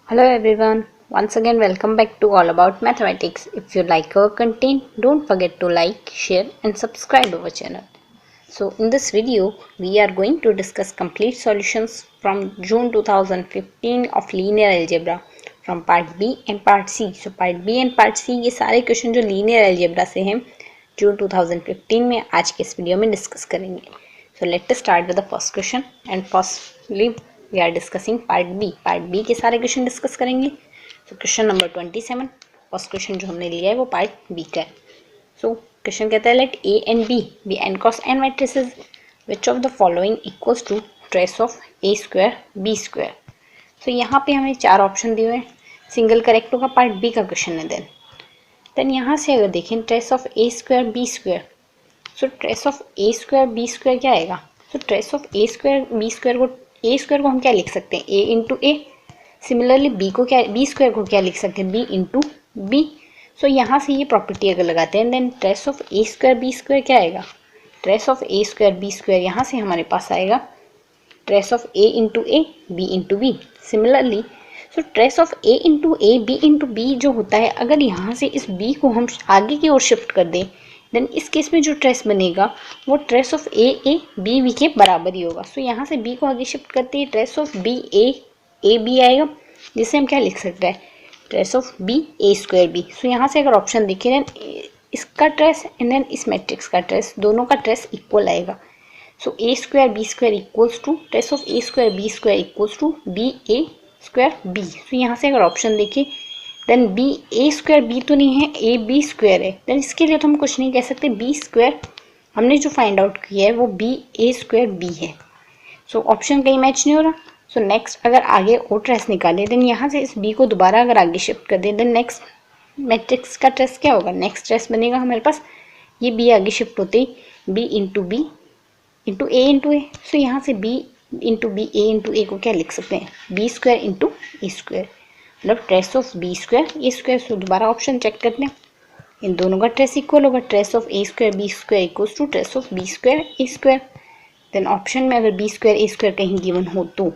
Hello everyone, once again welcome back to All About Mathematics. If you like our content, don't forget to like, share and subscribe our channel. So in this video, we are going to discuss complete solutions from June 2015 of linear algebra from part B and part C. So part B and part C ये सारे question जो linear algebra से हैं जून 2015 में आज के इस video में डिस्कस करेंगे. So let us start with the first question and firstly we are discussing part B. Part B के सारे क्वेश्चन डिस्कस करेंगे. So question number 27 first question जो हमने लिया है वो पार्ट बी का है. सो क्वेश्चन कहता है let A and B be n cross n matrices which of the following equals to trace of A square B square. So यहाँ पे हमें चार ऑप्शन दिए हुए हैं. सिंगल करेक्ट होगा, पार्ट बी का क्वेश्चन है. देन यहाँ से अगर देखें trace of A square B square, so trace of A square B square क्या आएगा. So trace of A square B square को ए स्क्वायर को हम क्या लिख सकते हैं, ए इंटू ए. सिमिलरली बी को क्या, बी स्क्वायर को क्या लिख सकते हैं, बी इंटू बी. सो यहाँ से ये प्रॉपर्टी अगर लगाते हैं then trace of A square B square क्या आएगा, trace of A square B square यहाँ से हमारे पास आएगा trace of A into A B into B. Similarly so trace of A into A B into B जो होता है, अगर यहाँ से इस बी को हम आगे की ओर शिफ्ट कर दें देन इस केस में जो ट्रेस बनेगा वो trace of A B B के बराबर ही होगा. सो यहाँ से बी को आगे शिफ्ट करते हैं trace of B A B आएगा, जिसे हम क्या लिख सकते हैं, trace of B A square B. So यहाँ से अगर ऑप्शन देखें देन इसका ट्रेस एंड देन इस मैट्रिक्स का ट्रेस, दोनों का ट्रेस इक्वल आएगा. So A square B square equals to trace of A square B square equals to B A square B. So यहाँ से अगर ऑप्शन देखें then B A square B तो नहीं है, ए बी स्क्वायर है. Then इसके लिए तो हम कुछ नहीं कह सकते, बी स्क्वायर हमने जो फाइंड आउट किया है वो बी ए स्क्वायर बी है. सो ऑप्शन कहीं मैच नहीं हो रहा. सो नेक्स्ट अगर आगे और ट्रेस निकाले देन यहाँ से इस बी को दोबारा अगर आगे शिफ्ट कर दें देन नेक्स्ट मैट्रिक्स का ट्रेस क्या होगा, नेक्स्ट ट्रेस बनेगा हमारे पास ये बी आगे शिफ्ट होते ही B into A into A. So यहाँ से B into B A into A को क्या लिख सकते हैं, B square into A square, मतलब trace of B square A square. So दोबारा ऑप्शन चेक करते हैं, इन दोनों का ट्रेस इक्वल होगा, trace of A square B square equals to trace of B square A square. Then option में अगर बी स्क्वायर ए स्क्वायर कहीं गिवन हो तो,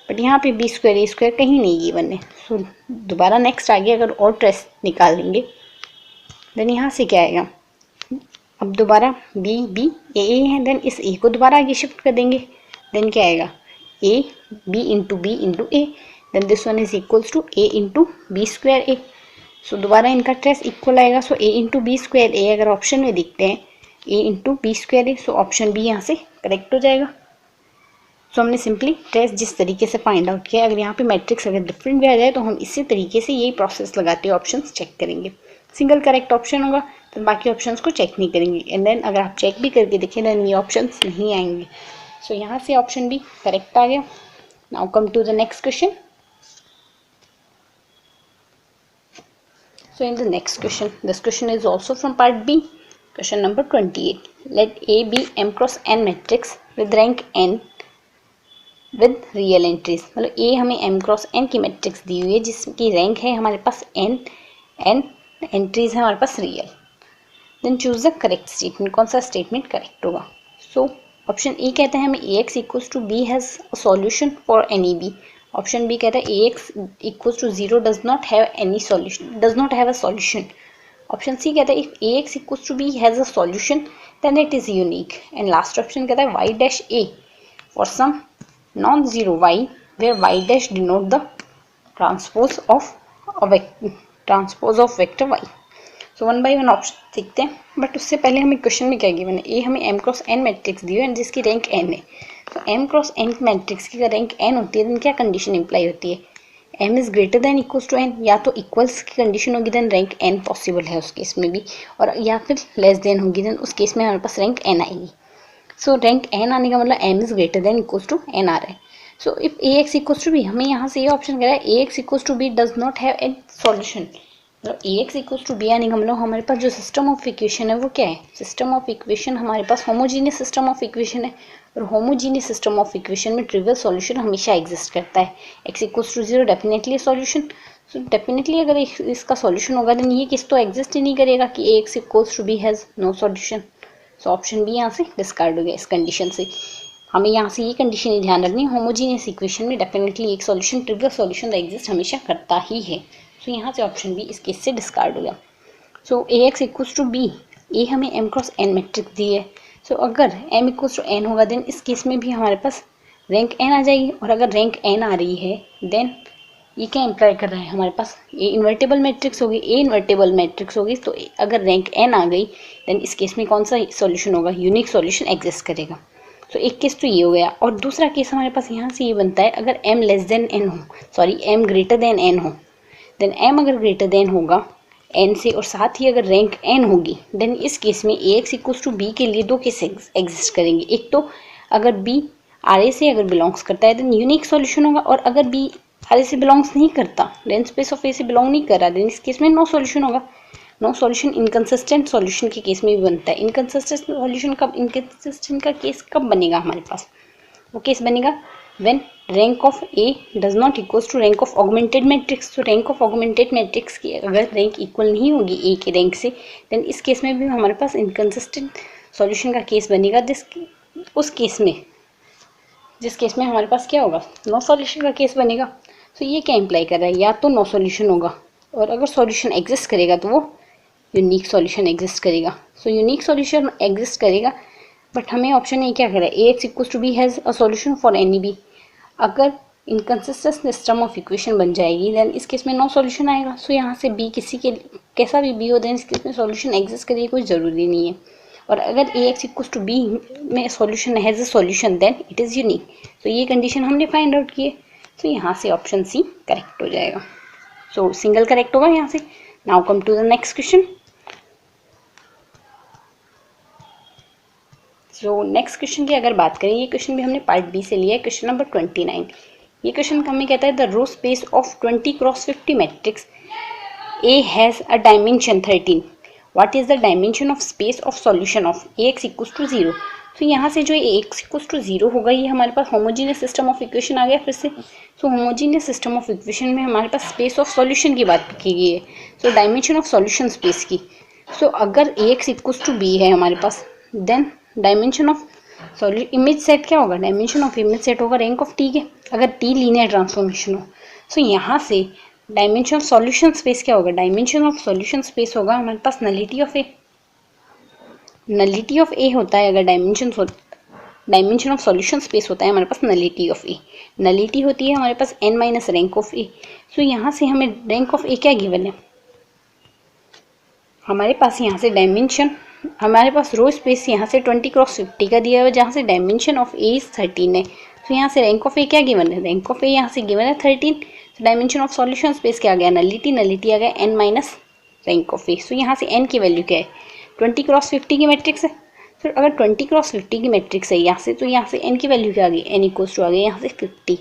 बट यहाँ पे बी स्क्वायर ए स्क्वायर कहीं नहीं गिवन है. सो दोबारा नेक्स्ट आगे अगर और ट्रेस निकाल देंगे देन यहाँ से क्या आएगा, अब दोबारा बी ए है, देन इस ए को दोबारा आगे शिफ्ट कर देंगे देन क्या आएगा, A B into A. then this one is equals to a into b square a. So दोबारा इनका ट्रेस इक्वल आएगा. So a into B square A अगर ऑप्शन में दिखते हैं a into B square A, so option B यहाँ से correct हो जाएगा. सो हमने सिंपली ट्रेस जिस तरीके से फाइंड आउट किया, अगर यहाँ पे मैट्रिक्स अगर डिफरेंट भी आ जाए तो हम इसी तरीके से यही प्रोसेस लगाते हुए ऑप्शन चेक करेंगे. सिंगल करेक्ट ऑप्शन होगा तो बाकी ऑप्शन को चेक नहीं करेंगे, एंड देन अगर आप चेक भी करके देखें देन ये ऑप्शन नहीं आएंगे. सो यहाँ से ऑप्शन बी करेक्ट आ गया. Now come to the next question. So in the next question, this question is also from part B. Question number 28. Let A be M cross N matrix with rank N with real entries. मतलब A हमें M cross N की matrix दी हुई है जिसकी rank है हमारे पास N entries है हमारे पास real. Then choose the correct statement, कौन सा स्टेटमेंट करेक्ट होगा. सो ऑप्शन ए कहता है हमें AX equals to B has a solution for any B. Option B कहता है AX equals to 0 does not have any solution, does not have a solution. Option C कहता है if AX equals to B has a solution then it is unique. And last option कहता है y dash A for some non zero y where y dash denote the transpose of vector y. So one by one option देखते हैं, but उससे पहले हमें question में क्या given है, ए हमें M क्रॉस N मैट्रिक्स दी है जिसकी रैंक N है. तो M क्रॉस N मैट्रिक्स की रैंक N होती है देन क्या कंडीशन इंप्लाई होती है, M is greater than equals to N. या तो इक्वल्स की कंडीशन होगी देन रैंक N पॉसिबल है उस केस में भी, और या फिर लेस देन होगी देन उस केस में हमारे पास रैंक N आएगी. सो रैंक N आने का मतलब M is greater than equals to N आ रहा है. So if AX equals to B, हमें यहाँ से ये ऑप्शन कह रहा है AX equals to B does not have any solution. मतलब AX इक्वल्स टू B आने का मतलब हमारे पास जो सिस्टम ऑफ इक्वेशन है वो क्या है, सिस्टम ऑफ इक्वेशन हमारे पास होमोजीनियस सिस्टम ऑफ इक्वेशन है, और होमोजीनियस सिस्टम ऑफ इक्वेशन में ट्रिवियल सॉल्यूशन हमेशा एग्जिस्ट करता है. x equals to 0 definitely solution. So definitely अगर इसका सॉल्यूशन होगा देन ये किस तो एग्जिस्ट ही नहीं करेगा कि AX equals to B has no solution. So option B यहाँ से डिस्कार्ड हो गया इस कंडीशन से. हमें यहाँ से ये कंडीशन ही ध्यान रखनी है, होमोजीनियस इक्वेशन में डेफिनेटली एक सॉल्यूशन ट्रिवियल सॉल्यूशन एग्जिस्ट हमेशा करता ही है। सो यहाँ से ऑप्शन बी इस केस से डिस्कार्ड हो गया। सो A x equals to B, ए हमें एम क्रॉस एन मैट्रिक्स दी है। सो अगर एम इक्वल्स टू एन होगा देन इस केस में भी हमारे पास रैंक एन आ जाएगी, और अगर रैंक एन आ रही है देन ये क्या इम्प्लाई कर रहा है, हमारे पास ए इन्वर्टेबल मैट्रिक्स होगी। ए इन्वर्टेबल मैट्रिक्स होगी तो अगर रैंक एन आ गई देन इस केस में कौन सा सॉल्यूशन होगा, यूनिक सॉल्यूशन एग्जिस्ट करेगा। तो एक केस तो ये हो गया, और दूसरा केस हमारे पास यहाँ से ये बनता है, अगर m लेस देन एन हो, sorry m greater than N हो, देन m अगर ग्रेटर देन होगा n से और साथ ही अगर रैंक n होगी देन इस केस में A x equals to B के लिए दो केस एग्जिस्ट करेंगे। एक तो अगर b आर ए से अगर बिलोंग्स करता है देन यूनिक सॉल्यूशन होगा, और अगर b आर ए से बिलोंग्स नहीं करता, देन स्पेस ऑफ ए से बिलोंग नहीं कर रहा, देन इस केस में नो सॉल्यूशन होगा। नो सॉल्यूशन इनकंसिस्टेंट सॉल्यूशन के केस में भी बनता है। इनकंसिस्टेंट सॉल्यूशन कब, इनकंसिस्टेंट का केस कब बनेगा हमारे पास, वो केस बनेगा when rank of A does not equals to rank of augmented matrix. तो रैंक ऑफ ऑगमेंटेड मैट्रिक्स की अगर रैंक इक्वल नहीं होगी ए के रैंक से देन इस केस में भी हमारे पास इनकंसिस्टेंट सॉल्यूशन का केस बनेगा। उस केस में जिस केस में हमारे पास क्या होगा, नो सॉल्यूशन का केस बनेगा। तो ये क्या इम्प्लाई कर रहा है, या तो नो सॉल्यूशन होगा, और अगर सॉल्यूशन एग्जिस्ट करेगा तो वो यूनिक सॉल्यूशन एग्जिस्ट करेगा। सो यूनिक सॉल्यूशन एग्जिस्ट करेगा, बट हमें ऑप्शन ए क्या कह रहा है, A x equals to B has a solution for any B. अगर इनकंसिस्टेंट सिस्टम ऑफ इक्वेशन बन जाएगी देन इस केस में नो सॉल्यूशन आएगा। सो यहाँ से बी किसी के कैसा भी बी हो देन इस केस में सॉल्यूशन एग्जिस्ट करेगी, कोई ज़रूरी नहीं है। और अगर A x equals to B में solution has a solution then it is unique. तो ये कंडीशन हमने फाइंड आउट की है, तो यहाँ से ऑप्शन सी करेक्ट हो जाएगा। सो सिंगल करेक्ट होगा यहाँ से। Now come to the next question. So next question की अगर बात करें, ये क्वेश्चन भी हमने पार्ट बी से लिया है, क्वेश्चन नंबर 29। ये क्वेश्चन हमें कहता है the row space of 20 cross 50 matrix A has a dimension 13। What is the dimension of space of solution of A x equals to 0। तो यहाँ से जो ए एक्स इक्वल्स टू 0 होगा ये हमारे पास होमोजीनियस सिस्टम ऑफ इक्वेशन आ गया फिर से। सो होमोजीनियस सिस्टम ऑफ इक्वेशन में हमारे पास स्पेस ऑफ सॉल्यूशन की बात की गई है, so dimension of solution space की। सो अगर A x equals to B है हमारे पास then dimension of image set क्या होगा, डायमेंशन ऑफ इमेज सेट होगा रैंक ऑफ टी के, अगर टी लीनियर ट्रांसफॉर्मेशन हो। सो यहाँ से डायमेंशन ऑफ सॉल्यूशन स्पेस क्या होगा, डायमेंशन ऑफ सॉल्यूशन स्पेस होगा हमारे पास nullity of A. Nullity of A होता है अगर डायमेंशन ऑफ सॉल्यूशन स्पेस होता है हमारे पास नलिटी ऑफ ए। नलिटी होती है हमारे पास n minus rank of A. So यहाँ से हमें रैंक ऑफ ए क्या गिवन है, हमारे पास यहाँ से डायमेंशन, हमारे पास रो स्पेस यहाँ से 20 क्रॉस 50 का दिया हुआ है जहाँ से डायमेंशन ऑफ ए इज 13 है। तो यहाँ से रैंक ऑफ ए क्या गिवन है, रैंक ऑफ ए यहाँ से गिवन है 13। तो डायमेंशन ऑफ सॉल्यूशन स्पेस क्या आ गया, नलिटी, नलिटी आ गया n minus rank of A. So यहाँ से n की वैल्यू क्या है, 20 क्रॉस 50 की मैट्रिक्स है। फिर अगर 20 क्रॉस 50 की मैट्रिक्स है यहाँ से, तो यहाँ से n की वैल्यू क्या आ गई, n इक्वल्स टू आ गया यहाँ से 50,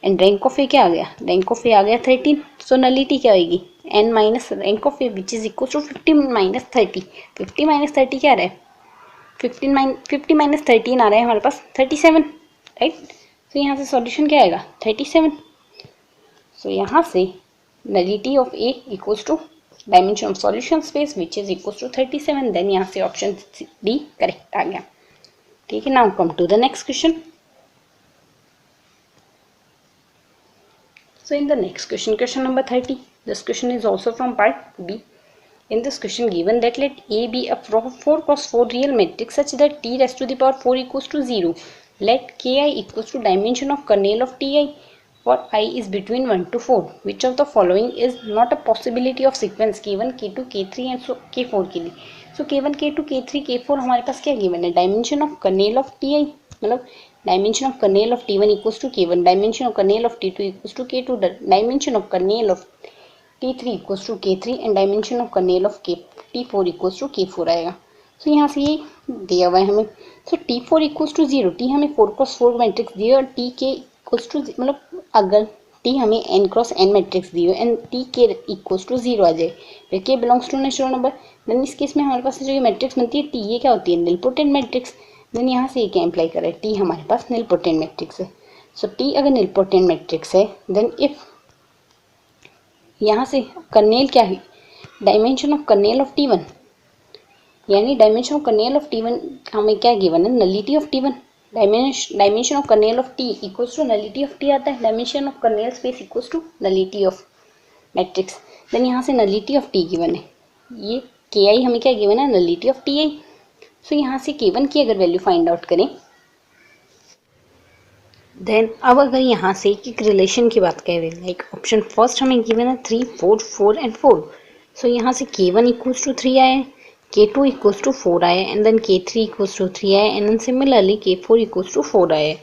एंड रैंक ऑफ ए क्या आ गया, रैंक ऑफ ए आ गया 13। सो नलिटी क्या होगी, n minus rank of A which is equal to 50 minus 30। 50 minus 30 क्या आ रहा है, 50 माइनस 13 आ रहा है हमारे पास 37, राइट। तो यहाँ से सॉल्यूशन क्या आएगा 37। सो यहाँ से nullity of A equals to dimension of solution space which is equals to 37। Then यहाँ से ऑप्शन डी करेक्ट आ गया, ठीक है। Now come to the next question. So in the next question, question number 30, this question is also from part B. In this question given that let A be a 4 cross 4 real matrix such that T raised to the power 4 equals to 0. Let Ki equals to dimension of kernel of Ti for I is between 1 to 4. Which of the following is not a possibility of sequence K1, K2, K3 and so K4 के लिए। So K1, K2, K3, K4 हमारे पास क्या given है, dimension of kernel of Ti, मतलब dimension of kernel of T1 equals to K1, dimension of kernel of T2 equals to K2, dimension of kernel of T3 equals to K3 and dimension of kernel of T4 equals to K4 आएगा। तो यहाँ से ये दिया हुआ है हमें। तो T4 equals to 0, T हमें 4 क्रॉस 4 मैट्रिक्स दिए और T के इक्वल्स टू, मतलब अगर T हमें n क्रॉस n मैट्रिक्स दिए एंड T के इक्वल्स टू 0 आ जाए, फिर K belongs to natural number, then इस केस में हमारे पास जो ये मैट्रिक्स बनती है T, ये क्या होती है, निलपोटेंट मैट्रिक्स। देन यहाँ से ये क्या इम्प्लाई कर रहा है, T हमारे पास निलपोटेंट मैट्रिक्स है। सो T अगर निलपोटेंट मैट्रिक्स है देन इफ यहाँ से कर्नेल क्या है, dimension of kernel of T1, यानी dimension of kernel of T1 हमें क्या गिवन है, nullity of T1। Dimension of kernel of T equals to nullity of T आता है, dimension of kernel space equals to nullity of matrix. Then यहाँ से nullity of T given है, ये के आई हमें क्या गिवन है, नलिटी ऑफ टी आई। सो यहाँ से K1 की अगर वैल्यू फाइंड आउट करें, देन अब अगर यहाँ से एक रिलेशन की बात करें, लाइक ऑप्शन फर्स्ट हमें गिवन है 3 4 4 एंड 4। सो यहाँ से K1 इक्वल्स टू 3 आया है, K2 इक्वल्स टू 4 आया है, and then K3 equals to 3 आया है, and then similarly K4 equals to 4 आया है।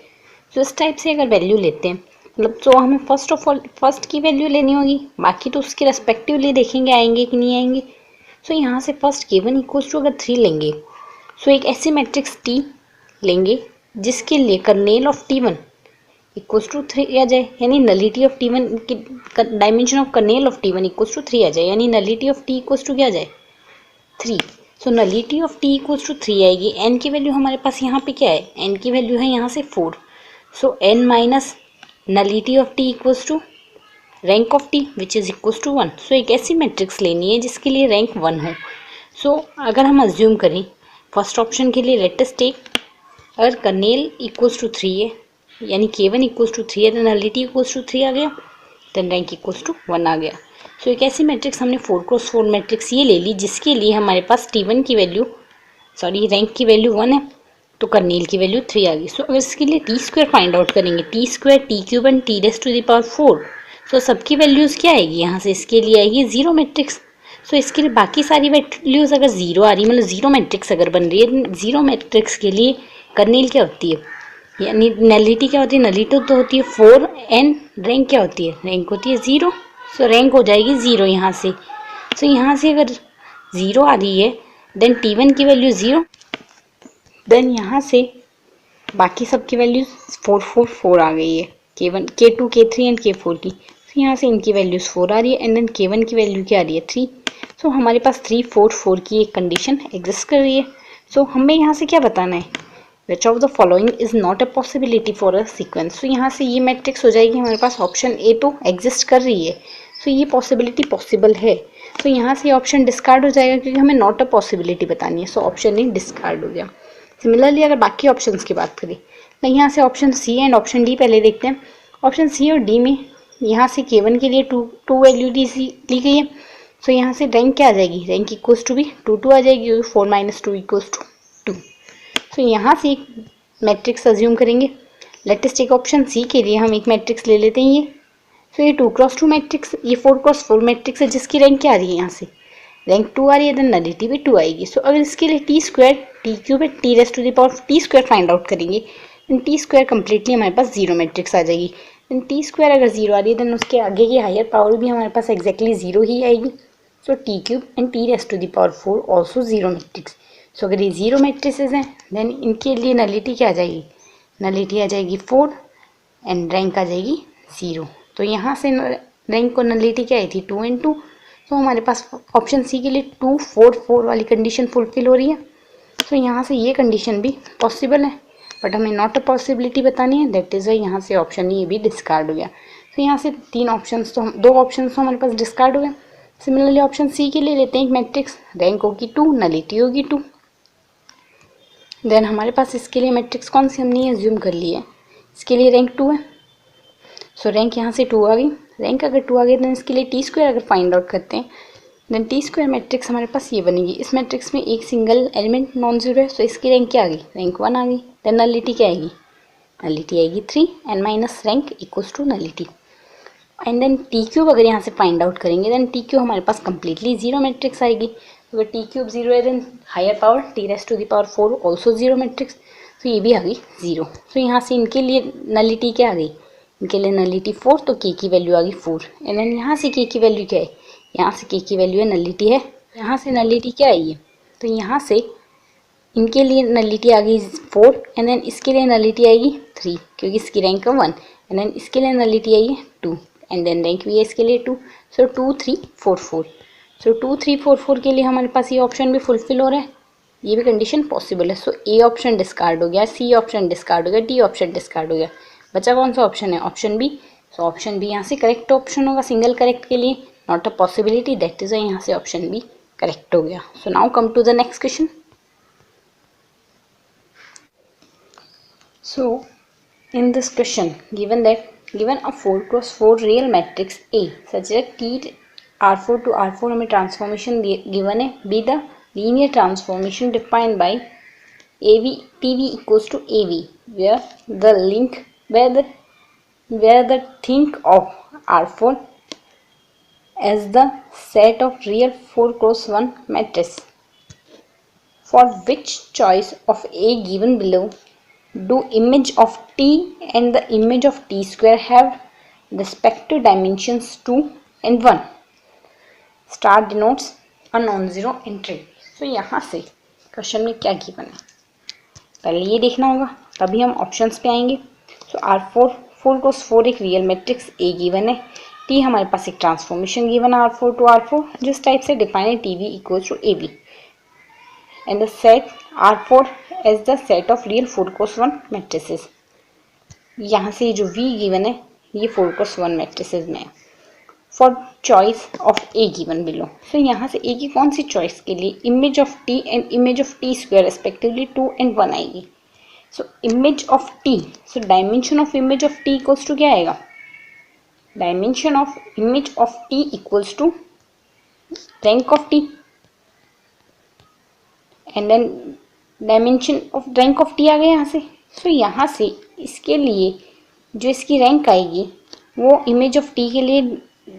तो इस टाइप से अगर वैल्यू लेते हैं, मतलब तो हमें फर्स्ट ऑफ ऑल फर्स्ट की वैल्यू लेनी होगी, बाकी तो उसके रेस्पेक्टिवली देखेंगे आएंगे कि नहीं आएंगे। सो यहाँ से फर्स्ट K1 इक्वल्स टू अगर 3 लेंगे, सो एक ऐसी मैट्रिक्स T लेंगे जिसके लिए kernel of T1 equals to 3 आ जाए, यानी नलिटी ऑफ T1 की dimension of kernel of T1 equals to 3 आ जाए, यानी nullity of T equals to क्या आ जाए, 3। So nullity of T equals to 3 आएगी। n की वैल्यू हमारे पास यहाँ पे क्या है, n की वैल्यू है यहाँ से 4। So n minus nullity of T equals to rank of T which is equals to 1। सो एक ऐसी मैट्रिक्स लेनी है जिसके लिए रैंक 1 हो। सो अगर हम अज्यूम करें फर्स्ट ऑप्शन के लिए, लेट अस टेक, अगर कर्नेल इक्वल्स टू 3 है, यानी K1 इक्वल्स टू 3 है, तो नलिटी इक्वल्स टू 3 आ गया, देन रैंक इक्वल्स टू 1 आ गया। सो एक ऐसी मैट्रिक्स हमने 4x4 मैट्रिक्स ये ले ली जिसके लिए हमारे पास T1 की वैल्यू, सॉरी रैंक की वैल्यू 1 है, तो कर्नेल की वैल्यू 3 आ गई। सो अगर इसके लिए टी स्क्वायर फाइंड आउट करेंगे, T square T cube and T raise to the power 4, so सबकी वैल्यूज़ क्या आएगी, यहाँ से इसके लिए आएगी 0 मैट्रिक्स। सो इसके लिए बाकी सारी वैल्यूज़ अगर 0 आ रही, मतलब 0 मैट्रिक्स अगर बन रही है, 0 मैट्रिक्स के लिए कर्नेल क्या होती है, यानी नलिटी क्या होती है, नलिटी तो होती है 4 एंड रैंक क्या होती है, रैंक होती है 0। सो रैंक हो जाएगी 0 यहाँ से। सो यहाँ से अगर 0 आ रही है, देन T1 की वैल्यू 0, देन यहाँ से बाकी सबकी वैल्यूज 4 4 4 आ गई है, K1 K2 K3 and K4 की। तो यहाँ से इनकी वैल्यूज 4 आ रही है, एंड देन K1 की वैल्यू क्या आ रही है, 3। सो हमारे पास 3 4 4 की एक कंडीशन एग्जिस्ट कर रही है। सो हमें यहाँ से क्या बताना है, which of the following is not a possibility for a sequence. तो यहाँ से ये मैट्रिक्स हो जाएगी हमारे पास, ऑप्शन ए तो एग्जिस्ट कर रही है, सो ये पॉसिबिलिटी पॉसिबल है। तो यहाँ से ऑप्शन डिस्कार्ड हो जाएगा क्योंकि हमें नॉट अ पॉसिबिलिटी बतानी है, सो ऑप्शन ए डिस्कार्ड हो गया। सिमिलरली अगर बाकी ऑप्शंस की बात करें, तो यहाँ से option C and option D पहले देखते हैं। ऑप्शन सी और डी में यहाँ से K1 के लिए टू वैल्यू ली गई है। सो यहाँ से रैंक क्या आ जाएगी, रैंक इक्वल्स टू भी 2 2 आ जाएगी, 4 माइनस 2 इक्वल्स टू 2। सो यहाँ से एक मैट्रिक्स अज्यूम करेंगे। Let us take option C के लिए हम एक मैट्रिक्स ले लेते हैं ये। सो ये 2x2 मैट्रिक्स, ये 4x4 मैट्रिक्स है जिसकी रैंक क्या आ रही है, यहाँ से रैंक 2 आ रही है, देन नलिटी भी 2 आएगी। सो अगर इसके लिए T square T cube T raise to the power T square find out करेंगे, देन टी स्क्वायर कम्प्लीटली हमारे पास 0 मैट्रिक्स आ जाएगी। देन टी स्क्वायर अगर 0 आ रही है, देन उसके आगे की हायर पावर भी हमारे पास एग्जैक्टली 0 ही आएगी। So T cube and T raise to the power 4 also 0 matrix. So अगर ये 0 मैट्रिसेस हैं, देन इनके लिए नलिटी क्या आ जाएगी, नलिटी आ जाएगी 4 एंड रैंक आ जाएगी 0। तो यहाँ से रैंक और नलिटी क्या आई थी, 2 एंड 2। तो हमारे पास ऑप्शन सी के लिए 2 4 4 वाली कंडीशन फुलफिल हो रही है। तो यहाँ से ये कंडीशन भी पॉसिबल है, बट हमें नॉट अ पॉसिबिलिटी बतानी है, दैट इज़ वाई यहाँ से ऑप्शन ये भी डिस्कार्ड हो गया। तो यहाँ से 2 ऑप्शंस तो हमारे पास डिस्कार्ड हो गए। सिमिलरली ऑप्शन सी के लिए लेते हैं एक मैट्रिक्स, रैंक होगी 2, नलिटी होगी 2। देन हमारे पास इसके लिए मैट्रिक्स कौन सी हमने एज्यूम कर ली है, इसके लिए रैंक 2 है। सो रैंक यहाँ से 2 आ गई, रैंक अगर 2 आ गई, देन इसके लिए टी स्क्वायर अगर फाइंड आउट करते हैं, देन टी स्क्वायर मैट्रिक्स हमारे पास ये बनेगी। इस मैट्रिक्स में एक सिंगल एलिमेंट नॉन जीरो है, सो इसकी रैंक क्या आ गई, रैंक 1 आ गई। देन नलिटी क्या आएगी, नलिटी आएगी 3 and minus rank equals to nullity. And then T cube अगर यहाँ से फाइंड आउट करेंगे, देन टी क्यूब हमारे पास कम्प्लीटली 0 मैट्रिक्स आएगी। अगर टी क्यूब 0 है, then higher power T raise to the power 4 also 0 matrix. तो ये भी आ गई 0। तो यहाँ से इनके लिए नलिटी क्या आ गई, इनके लिए नलिटी 4, तो के की वैल्यू आ गई 4। एंड देन यहाँ से के की वैल्यू क्या है, यहाँ से के की वैल्यू है नलिटी है, यहाँ से नलिटी क्या आई है, तो यहाँ से इनके लिए नलिटी आ गई 4 एंड देन इसके लिए नलिटी आएगी 3 क्योंकि इसकी रैंक है 1। एंड देन इसके लिए नलिटी आई है 2 एंड देन रैंक भी है इसके लिए 2। सो 2 3 4 4। सो 2 3 4 4 के लिए हमारे पास ये ऑप्शन भी फुलफिल हो रहा है, ये भी कंडीशन पॉसिबल है। सो ए ऑप्शन डिस्कार्ड हो गया, सी ऑप्शन डिस्कार्ड हो गया, डी ऑप्शन डिस्कार्ड हो गया, बचा कौन सा ऑप्शन है, option B. So option B यहाँ से करेक्ट ऑप्शन होगा सिंगल करेक्ट के लिए, not a possibility, that is यहाँ से ऑप्शन बी करेक्ट हो गया। So now come to the next question. So in this question, given a 4 cross 4 real matrix A such that T R4 to R4 हमें transformation given है, be the linear transformation defined by AV TV equals to AV, where the think of R4 as the set of real 4 cross 1 matrix. For which choice of A given below do image of T and the image of T square have respective dimensions 2 and 1? Star denotes a non-zero entry. So यहाँ से question में क्या given है पहले ये देखना होगा, तभी हम ऑप्शंस पे आएंगे. सो R4 4 क्रॉस 4 एक रियल मैट्रिक्स A गिवन है, T हमारे पास एक ट्रांसफॉर्मेशन गिवन है R4 टू R4 जिस टाइप से डिफाइन है TV equals to AV and the set R4 as the set of real 4 cross 1 matrices. यहाँ से जो V given है ये 4 cross 1 matrices में है. For choice of A given below. So यहाँ से A की कौन सी चॉइस के लिए image of T and image of T square respectively 2 and 1 आएगी. So image of T. So dimension of image of T equals to क्या आएगा? Dimension of image of T equals to rank of T. And then dimension of rank of T आ गया यहाँ से. सो यहाँ से इसके लिए जो इसकी रैंक आएगी वो इमेज ऑफ टी के लिए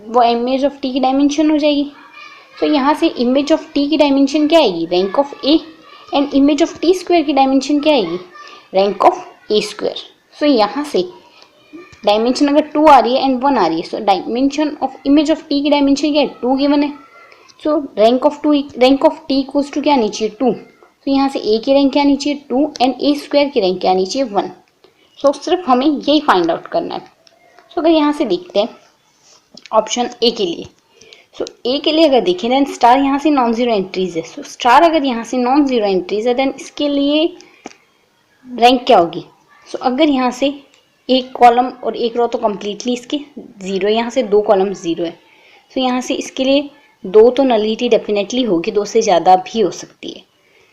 वो इमेज ऑफ टी की डायमेंशन हो जाएगी. तो यहाँ से इमेज ऑफ टी की डायमेंशन क्या आएगी? Rank of A. And image of T square की डायमेंशन क्या आएगी? Rank of A square. So यहाँ से डायमेंशन अगर 2 आ रही है एंड 1 आ रही है, so dimension of image of T की डायमेंशन क्या है? 2 गिवन है. So rank of T equals to क्या आनी चाहिए? 2. तो यहाँ से ए की रैंक क्या आनी चाहिए? 2 एंड ए स्क्वायर की रैंक क्या आनी चाहिए? 1. सो सिर्फ हमें यही फाइंड आउट करना है. सो अगर यहाँ से देखते हैं ऑप्शन ए के लिए, सो ए के लिए अगर देखें देन स्टार यहाँ से नॉन जीरो एंट्रीज है. सो स्टार अगर यहाँ से नॉन जीरो एंट्रीज है देन इसके लिए रैंक क्या होगी? सो अगर यहाँ से एक कॉलम और एक रो तो कम्प्लीटली इसके जीरो है, यहाँ से 2 कॉलम जीरो है. सो यहाँ से इसके लिए 2 तो नलिटी डेफिनेटली होगी, 2 से ज़्यादा भी हो सकती है.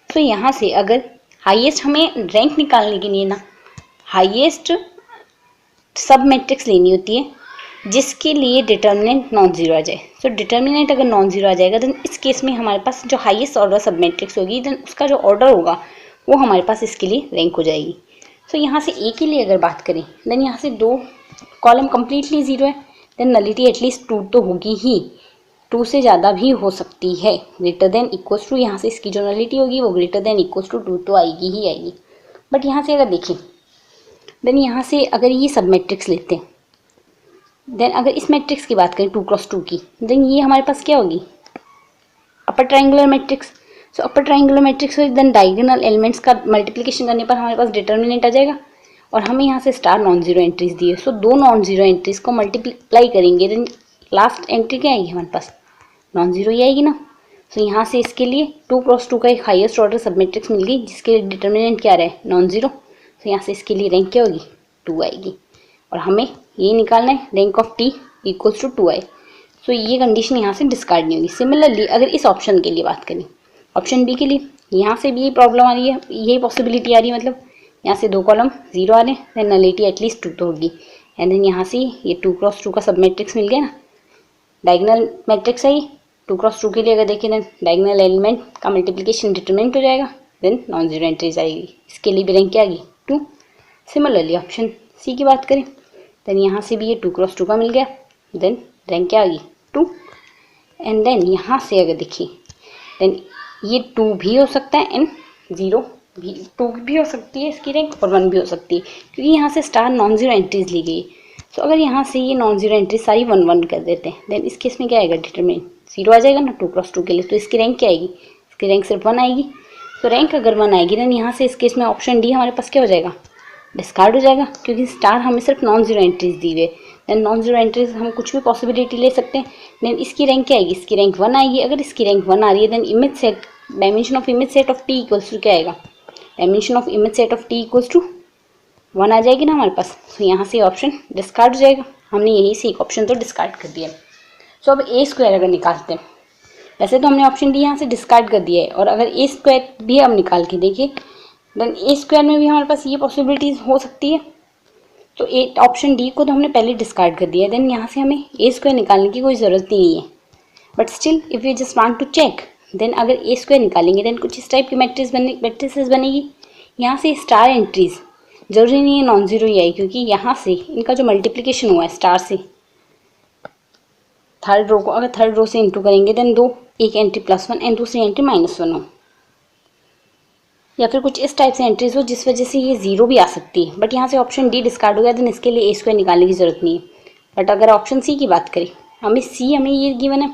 तो यहाँ से अगर हाईएस्ट हमें रैंक निकालने के लिए ना हाईएस्ट सब मैट्रिक्स लेनी होती है जिसके लिए डिटर्मिनेंट नॉन जीरो आ जाए. सो डिटर्मिनेंट अगर नॉन जीरो आ जाएगा देन इस केस में हमारे पास जो हाईएस्ट ऑर्डर सब मैट्रिक्स होगी देन उसका जो ऑर्डर होगा वो हमारे पास इसके लिए रैंक हो जाएगी. सो यहाँ से ए के लिए अगर बात करें देन यहाँ से 2 कॉलम कम्प्लीटली जीरो है देन नलिटी एटलीस्ट 2 तो होगी ही, 2 से ज़्यादा भी हो सकती है. ग्रेटर देन इक्वल्स टू यहाँ से इसकी जो नलिटी होगी वो ग्रेटर देन इक्वल्स टू 2 तो आएगी ही आएगी. बट यहाँ से अगर देखें देन यहाँ से अगर ये सब मैट्रिक्स लेते हैं देन अगर इस मैट्रिक्स की बात करें 2 क्रॉस 2 की देन ये हमारे पास क्या होगी? Upper triangular matrix. So upper triangular matrix हो देन डायगोनल एलिमेंट्स का मल्टीप्लिकेशन करने पर हमारे पास डिटर्मिनेंट आ जाएगा और हमें यहाँ से स्टार नॉन जीरो एंट्रीज दी है. सो 2 नॉन जीरो एंट्रीज को मल्टीप्लाई करेंगे देन लास्ट एंट्री क्या आएगी हमारे पास? नॉन जीरो ही आएगी ना. सो यहाँ से इसके लिए 2 क्रॉस 2 का एक हाईएस्ट ऑर्डर सब मैट्रिक्स मिल गई जिसके लिए डिटर्मिनेंट क्या रहा है? Non zero. तो यहाँ से इसके लिए रैंक क्या होगी? 2 आएगी और हमें यही निकालना है rank of T equals to 2 आए. सो ये कंडीशन यहाँ से डिस्कार्ड नहीं होगी. सिमिलरली अगर इस ऑप्शन के लिए बात करें ऑप्शन बी के लिए यहाँ से भी यही प्रॉब्लम आ रही है, यही पॉसिबिलिटी आ रही है. मतलब यहाँ से 2 कॉलम जीरो आ रहे हैं देन नलिटी एटलीस्ट 2 तो होगी एंड देन यहाँ से ये 2 क्रॉस 2 का सब मैट्रिक्स मिल गया ना, डायगोनल मैट्रिक्स है ये. 2 क्रॉस 2 के लिए अगर देखें देन डायगोनल एलिमेंट का मल्टीप्लिकेशन डिटरमिनेंट हो जाएगा देन नॉन जीरो एंट्रीज आएगी. इसके लिए भी रैंक क्या आएगी? 2. सिमिलरली ऑप्शन सी की बात करें देन यहाँ से भी ये 2 क्रॉस 2 का मिल गया देन रैंक क्या आ गई? 2. एंड देन यहाँ से अगर देखिए देन ये 2 भी हो सकता है एंड 0 भी, 2 भी हो सकती है इसकी रैंक और 1 भी हो सकती है क्योंकि यहाँ से स्टार नॉन जीरो एंट्रीज ली गई. सो अगर यहाँ से ये नॉन जीरो एंट्रीज सारी 1 1 कर देते हैं देन इस केस में क्या आएगा? डिटरमिनेंट 0 आ जाएगा ना 2 क्रॉस 2 के लिए. तो इसकी रैंक क्या आएगी? इसकी रैंक सिर्फ 1 आएगी. तो रैंक अगर 1 आएगी देन यहाँ से इस केस में ऑप्शन डी हमारे पास क्या हो जाएगा? डिस्कार्ड हो जाएगा क्योंकि स्टार हमें सिर्फ नॉन जीरो एंट्रीज दी हुई है. देन नॉन जीरो एंट्रीज हम कुछ भी पॉसिबिलिटी ले सकते हैं. देन इसकी रैंक क्या आएगी? इसकी रैंक 1 आएगी. अगर इसकी रैंक 1 आ रही है then image set dimension of image set of T equals to क्या आएगा? Dimension of image set of T equals to 1 आ जाएगी ना हमारे पास. तो यहाँ से ऑप्शन डिस्कार्ड हो जाएगा. हमने यही से एक ऑप्शन तो डिस्कार्ड कर दिया. सो अब ए स्क्वायर अगर निकालते हैं, वैसे तो हमने ऑप्शन डी यहाँ से डिस्कार्ड कर दिया है और अगर ए स्क्वायर भी हम निकाल के देखिए देन ए स्क्वायर में भी हमारे पास ये पॉसिबिलिटीज हो सकती है। तो ए ऑप्शन डी को तो हमने पहले डिस्कार्ड कर दिया। देन यहाँ से हमें ए स्क्वायर निकालने की कोई ज़रूरत नहीं है, but still if you just want to check, then अगर ए स्क्वायर निकालेंगे देन कुछ इस टाइप की मैट्रिसेस बनेगी। यहाँ से स्टार एंट्रीज जरूरी नहीं है नॉन जीरो ही आई, क्योंकि यहाँ से इनका जो मल्टीप्लिकेशन हुआ है स्टार से, थर्ड रो को अगर थर्ड रो से इंटू करेंगे देन दो, एक एंट्री +1 एंड दूसरी एंट्री -1 हो, या फिर कुछ इस टाइप से एंट्रीज हो जिस वजह से ये जीरो भी आ सकती है। बट यहाँ से ऑप्शन डी डिस्कार्ड हो गया, देन इसके लिए ए स्क्वायर निकालने की जरूरत नहीं है। बट अगर ऑप्शन सी की बात करें, हमें ये गिवन है,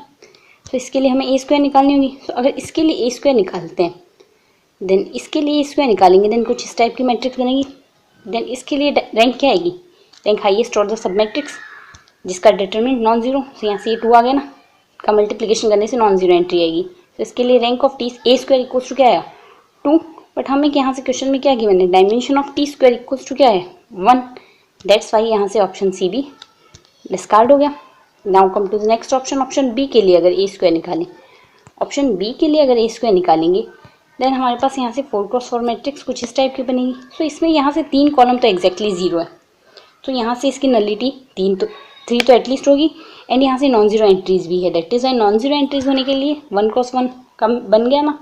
तो इसके लिए हमें ए स्क्वायर निकालनी होगी। तो अगर इसके लिए ए स्क्वायर निकालते हैं, देन इसके लिए ए स्क्वायर निकालेंगे, देन कुछ इस टाइप की मैट्रिक्स बनेगी। देन इसके लिए रैंक क्या आएगी, रैंक हाईएस्ट ऑर्डर सब मैट्रिक्स जिसका डिटरमिनेंट नॉन जीरो। तो यहाँ से ये 2 आ गया ना, का मल्टीप्लिकेशन करने से नॉन जीरो एंट्री आएगी। तो इसके लिए rank of T A square equals to क्या आया 2। बट हमें यहाँ से क्वेश्चन में क्या गिवन है, dimension of T square equals to क्या है 1। दैट्स वाई यहाँ से ऑप्शन सी भी डिस्कार्ड हो गया। Now come to the next option. Option B के लिए अगर ए स्क्वायर निकालें, ऑप्शन बी के लिए अगर ए स्क्वायर निकालेंगे, देन हमारे पास यहाँ से 4x4 मैट्रिक्स कुछ इस टाइप की बनेगी। सो इसमें यहाँ से 3 कॉलम तो एग्जैक्टली 0 है, तो यहाँ से इसकी नलिटी 3 तो एटलीस्ट होगी, एंड यहाँ से नॉन जीरो एंट्रीज भी है। That is why non zero entries होने के लिए 1x1 कम बन गया ना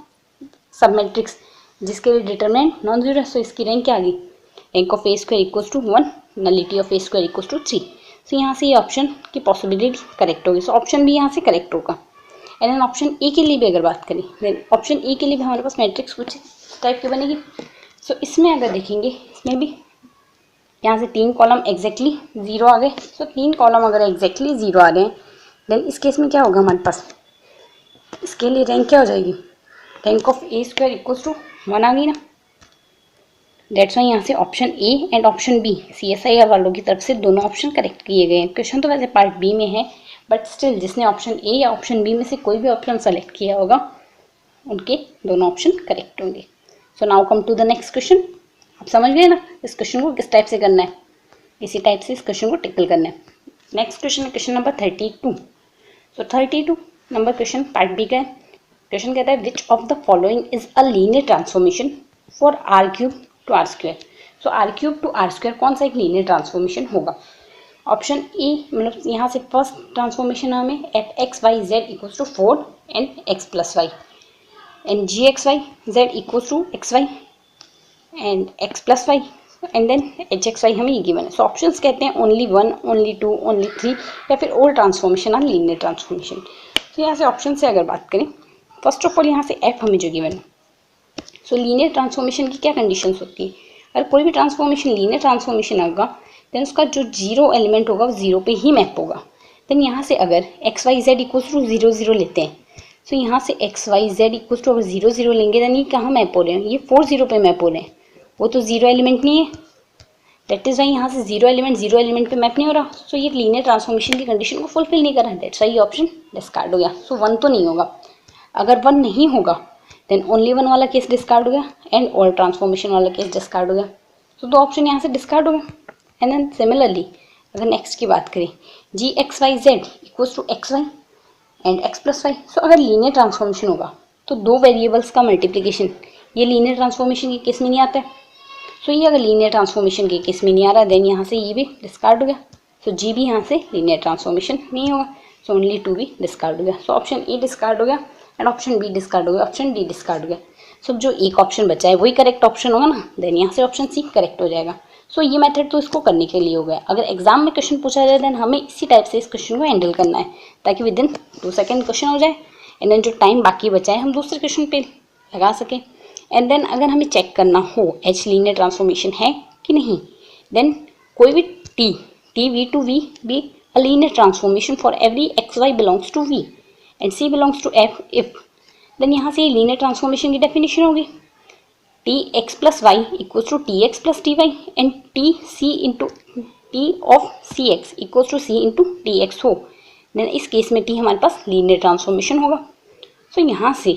सब मैट्रिक्स, जिसके लिए डिटरमिनेंट नॉन जीरो है। सो इसकी रैंक क्या आ गई, rank of A square equals to 1, nullity of A square equals to 3। So यहाँ से ये ऑप्शन की पॉसिबिलिटी करेक्ट होगी। सो ऑप्शन भी यहाँ से करेक्ट होगा। एंड देन ऑप्शन ए के लिए भी अगर बात करें, देन ऑप्शन ए के लिए भी हमारे पास मैट्रिक्स कुछ टाइप की बनेगी। सो इसमें अगर देखेंगे, इसमें भी यहाँ से 3 कॉलम एग्जैक्टली 0 आ गए। सो 3 कॉलम अगर एग्जैक्टली 0 आ रहे हैं, देन इस केस में क्या होगा हमारे पास, इसके लिए रैंक क्या हो जाएगी, rank of A square equals to 1 आ गई ना। दैट्स वाई यहाँ से option A and option B CSIR वालों की तरफ से दोनों ऑप्शन करेक्ट किए गए हैं। क्वेश्चन तो वैसे पार्ट बी में है, बट स्टिल जिसने ऑप्शन ए या ऑप्शन बी में से कोई भी ऑप्शन सेलेक्ट किया होगा उनके दोनों ऑप्शन करेक्ट होंगे। So now come to the next question. आप समझ गए ना इस क्वेश्चन को किस टाइप से करना है, इसी टाइप से इस क्वेश्चन को टिकल करना है। नेक्स्ट क्वेश्चन है question number 32। So 32 number question part B का है। क्वेश्चन कहता है which of the following is a linear transformation for r³ to r²। So r³ to r² कौन सा एक लीनियर ट्रांसफॉर्मेशन होगा। ऑप्शन ए, मतलब यहाँ से फर्स्ट ट्रांसफॉर्मेशन हमें f(x,y,z) equals to 4 and x + y and g(x,y,z) equals to xy and x + y and then hxy हमें ये गिवन है। सो ऑप्शंस कहते हैं ओनली 1, ओनली 2, ओनली 3 या फिर all transformation are linear transformation. तो यहाँ से ऑप्शन से अगर बात करें, फर्स्ट ऑफ ऑल यहाँ से f हमें जो गिवन है, सो लीनियर ट्रांसफॉर्मेशन की क्या कंडीशंस होती है, अगर कोई भी ट्रांसफॉर्मेशन लीनियर ट्रांसफॉर्मेशन होगा देन उसका जो 0 एलिमेंट होगा वो 0 पे ही मैप होगा। देन यहाँ से अगर x,y,z इक्वल्स टू 0, 0 लेते हैं, सो यहाँ से x,y,z इक्वल्स टू अगर 0, 0 लेंगे देन ये कहाँ मैप हो रहे हैं, ये 4, 0 पे मैप हो रहे हैं, वो तो 0 एलिमेंट नहीं है। दैट इज वाई यहाँ से 0 एलिमेंट पे मैप नहीं हो रहा। सो ये लीनियर ट्रांसफॉर्मेशन की कंडीशन को फुलफिल नहीं कर रहा है। दैट्स वाई ये ऑप्शन डिस्कार्ड हो गया। सो 1 तो नहीं होगा। अगर 1 नहीं होगा देन ओनली 1 वाला केस डिस्कार्ड हो गया एंड ऑल ट्रांसफॉर्मेशन वाला केस डिस्कार्ड हो गया। सो 2 ऑप्शन यहाँ से डिस्कार्ड हो गए। एंड देन सिमिलरली अगर नेक्स्ट की बात करें, g(x,y,z) equals to xy and x + y। So अगर लीनियर ट्रांसफॉर्मेशन होगा तो 2 वेरिएबल्स का मल्टीप्लिकेशन ये लीनियर ट्रांसफॉर्मेशन के केस में नहीं आता है। सो ये अगर लीनियर ट्रांसफॉर्मेशन के केस में नहीं आ रहा देन यहाँ से ये भी डिस्कार्ड हो गया। सो जी भी यहाँ से लीनियर ट्रांसफॉर्मेशन नहीं होगा। सो ओनली 2 भी डिस्कार्ड हो गया। सो ऑप्शन ए डिस्कार्ड हो गया एंड ऑप्शन बी डिस्कार्ड हो गया, ऑप्शन डी डिस्कार्ड हो गया। सो जो एक ऑप्शन बचा है वही करेक्ट ऑप्शन होगा ना, देन यहाँ से ऑप्शन सी करेक्ट हो जाएगा। सो ये मेथड तो इसको करने के लिए हो गया। अगर एग्जाम में क्वेश्चन पूछा जाए देन हमें इसी टाइप से इस क्वेश्चन को हैंडल करना है ताकि विद इन 2 सेकेंड क्वेश्चन हो जाए एंड देन जो टाइम बाकी बचा है हम दूसरे क्वेश्चन पे लगा सकें। एंड देन अगर हमें चेक करना हो H लीनियर ट्रांसफॉर्मेशन है कि नहीं, देन कोई भी T V to V be a linear transformation for every xy belongs to V and C belongs to F if, then यहाँ से लीनियर ट्रांसफॉर्मेशन की डेफिनेशन होगी Tx + y equals to Tx + Ty and Tc into T of Cx equals to C into Tx हो। Then इस case में T हमारे पास linear transformation होगा। सो यहाँ से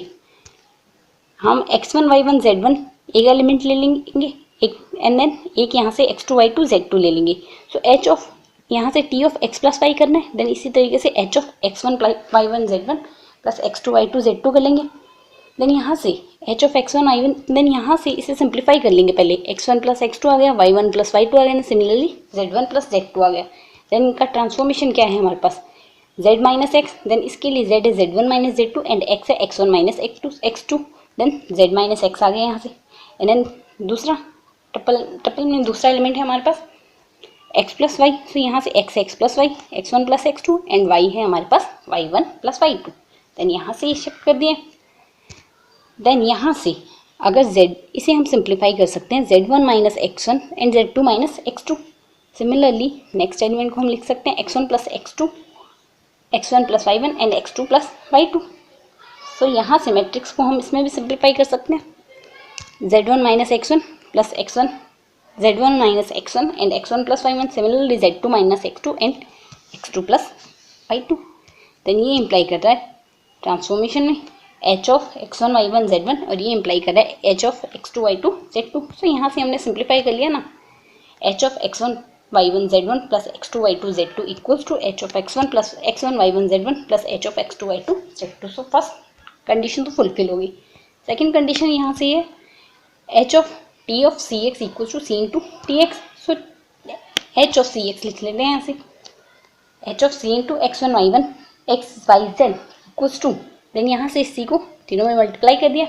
हम x1 y1 z1 एक एलिमेंट ले लेंगे एक एंड देन एक यहाँ से x2 y2 z2 ले लेंगे। सो h ऑफ यहाँ से T ऑफ x + y करना है, देन इसी तरीके से h of x1 y1 z1 plus x2 y2 z2 कर लेंगे। देन यहाँ से h of x1 y1, then यहाँ से इसे सिंप्लीफाई कर लेंगे। पहले x1 प्लस x2 आ गया, y1 प्लस y2 आ गया, सिमिलरली z1 प्लस z2 आ गया। देन इनका ट्रांसफॉर्मेशन क्या है हमारे पास, z माइनस एक्स, देन इसके लिए z है z1 minus z2 and x है x1 minus x2, then z minus x आ गया यहाँ से। एंड देन दूसरा ट्रिपल में दूसरा एलिमेंट है हमारे पास x प्लस वाई, सो यहाँ से x plus Y, x1 plus x2 and y है हमारे पास y1 प्लस y2। देन यहाँ से ये शिफ्ट कर दिए। देन यहाँ से अगर z, इसे हम सिंप्लीफाई कर सकते हैं z1 minus x1 and z2 minus x2। Similarly next element को हम लिख सकते हैं x1 plus x2, x1 plus y1 and x2 plus y2। सो यहाँ से मैट्रिक्स को हम इसमें भी सिंप्लीफाई कर सकते हैं, z1 minus x1 plus x1, z1 minus x1 and x1 plus y1, similarly z2 minus x2 and x2 plus y2। Then ये इम्प्लाई कर रहा है ट्रांसफॉर्मेशन में h of x1 y1 z1 और ये इम्प्लाई कर रहा है h of x2 y2 z2। सो यहाँ से हमने सिंप्लीफाई कर लिया ना, h of x1 y1 z1 plus x2 y2 z2 equals to h of x1 plus x1 y1 z1 plus h of x2 y2 z2। So first condition तो fulfil होगी। Second condition यहाँ से ये h of t of C X equals to C into T X. So h of C X लिख लेते हैं यहाँ से, h of C into x1 y1 x y z equals to, then यहाँ से इस c को तीनों में मल्टीप्लाई कर दिया।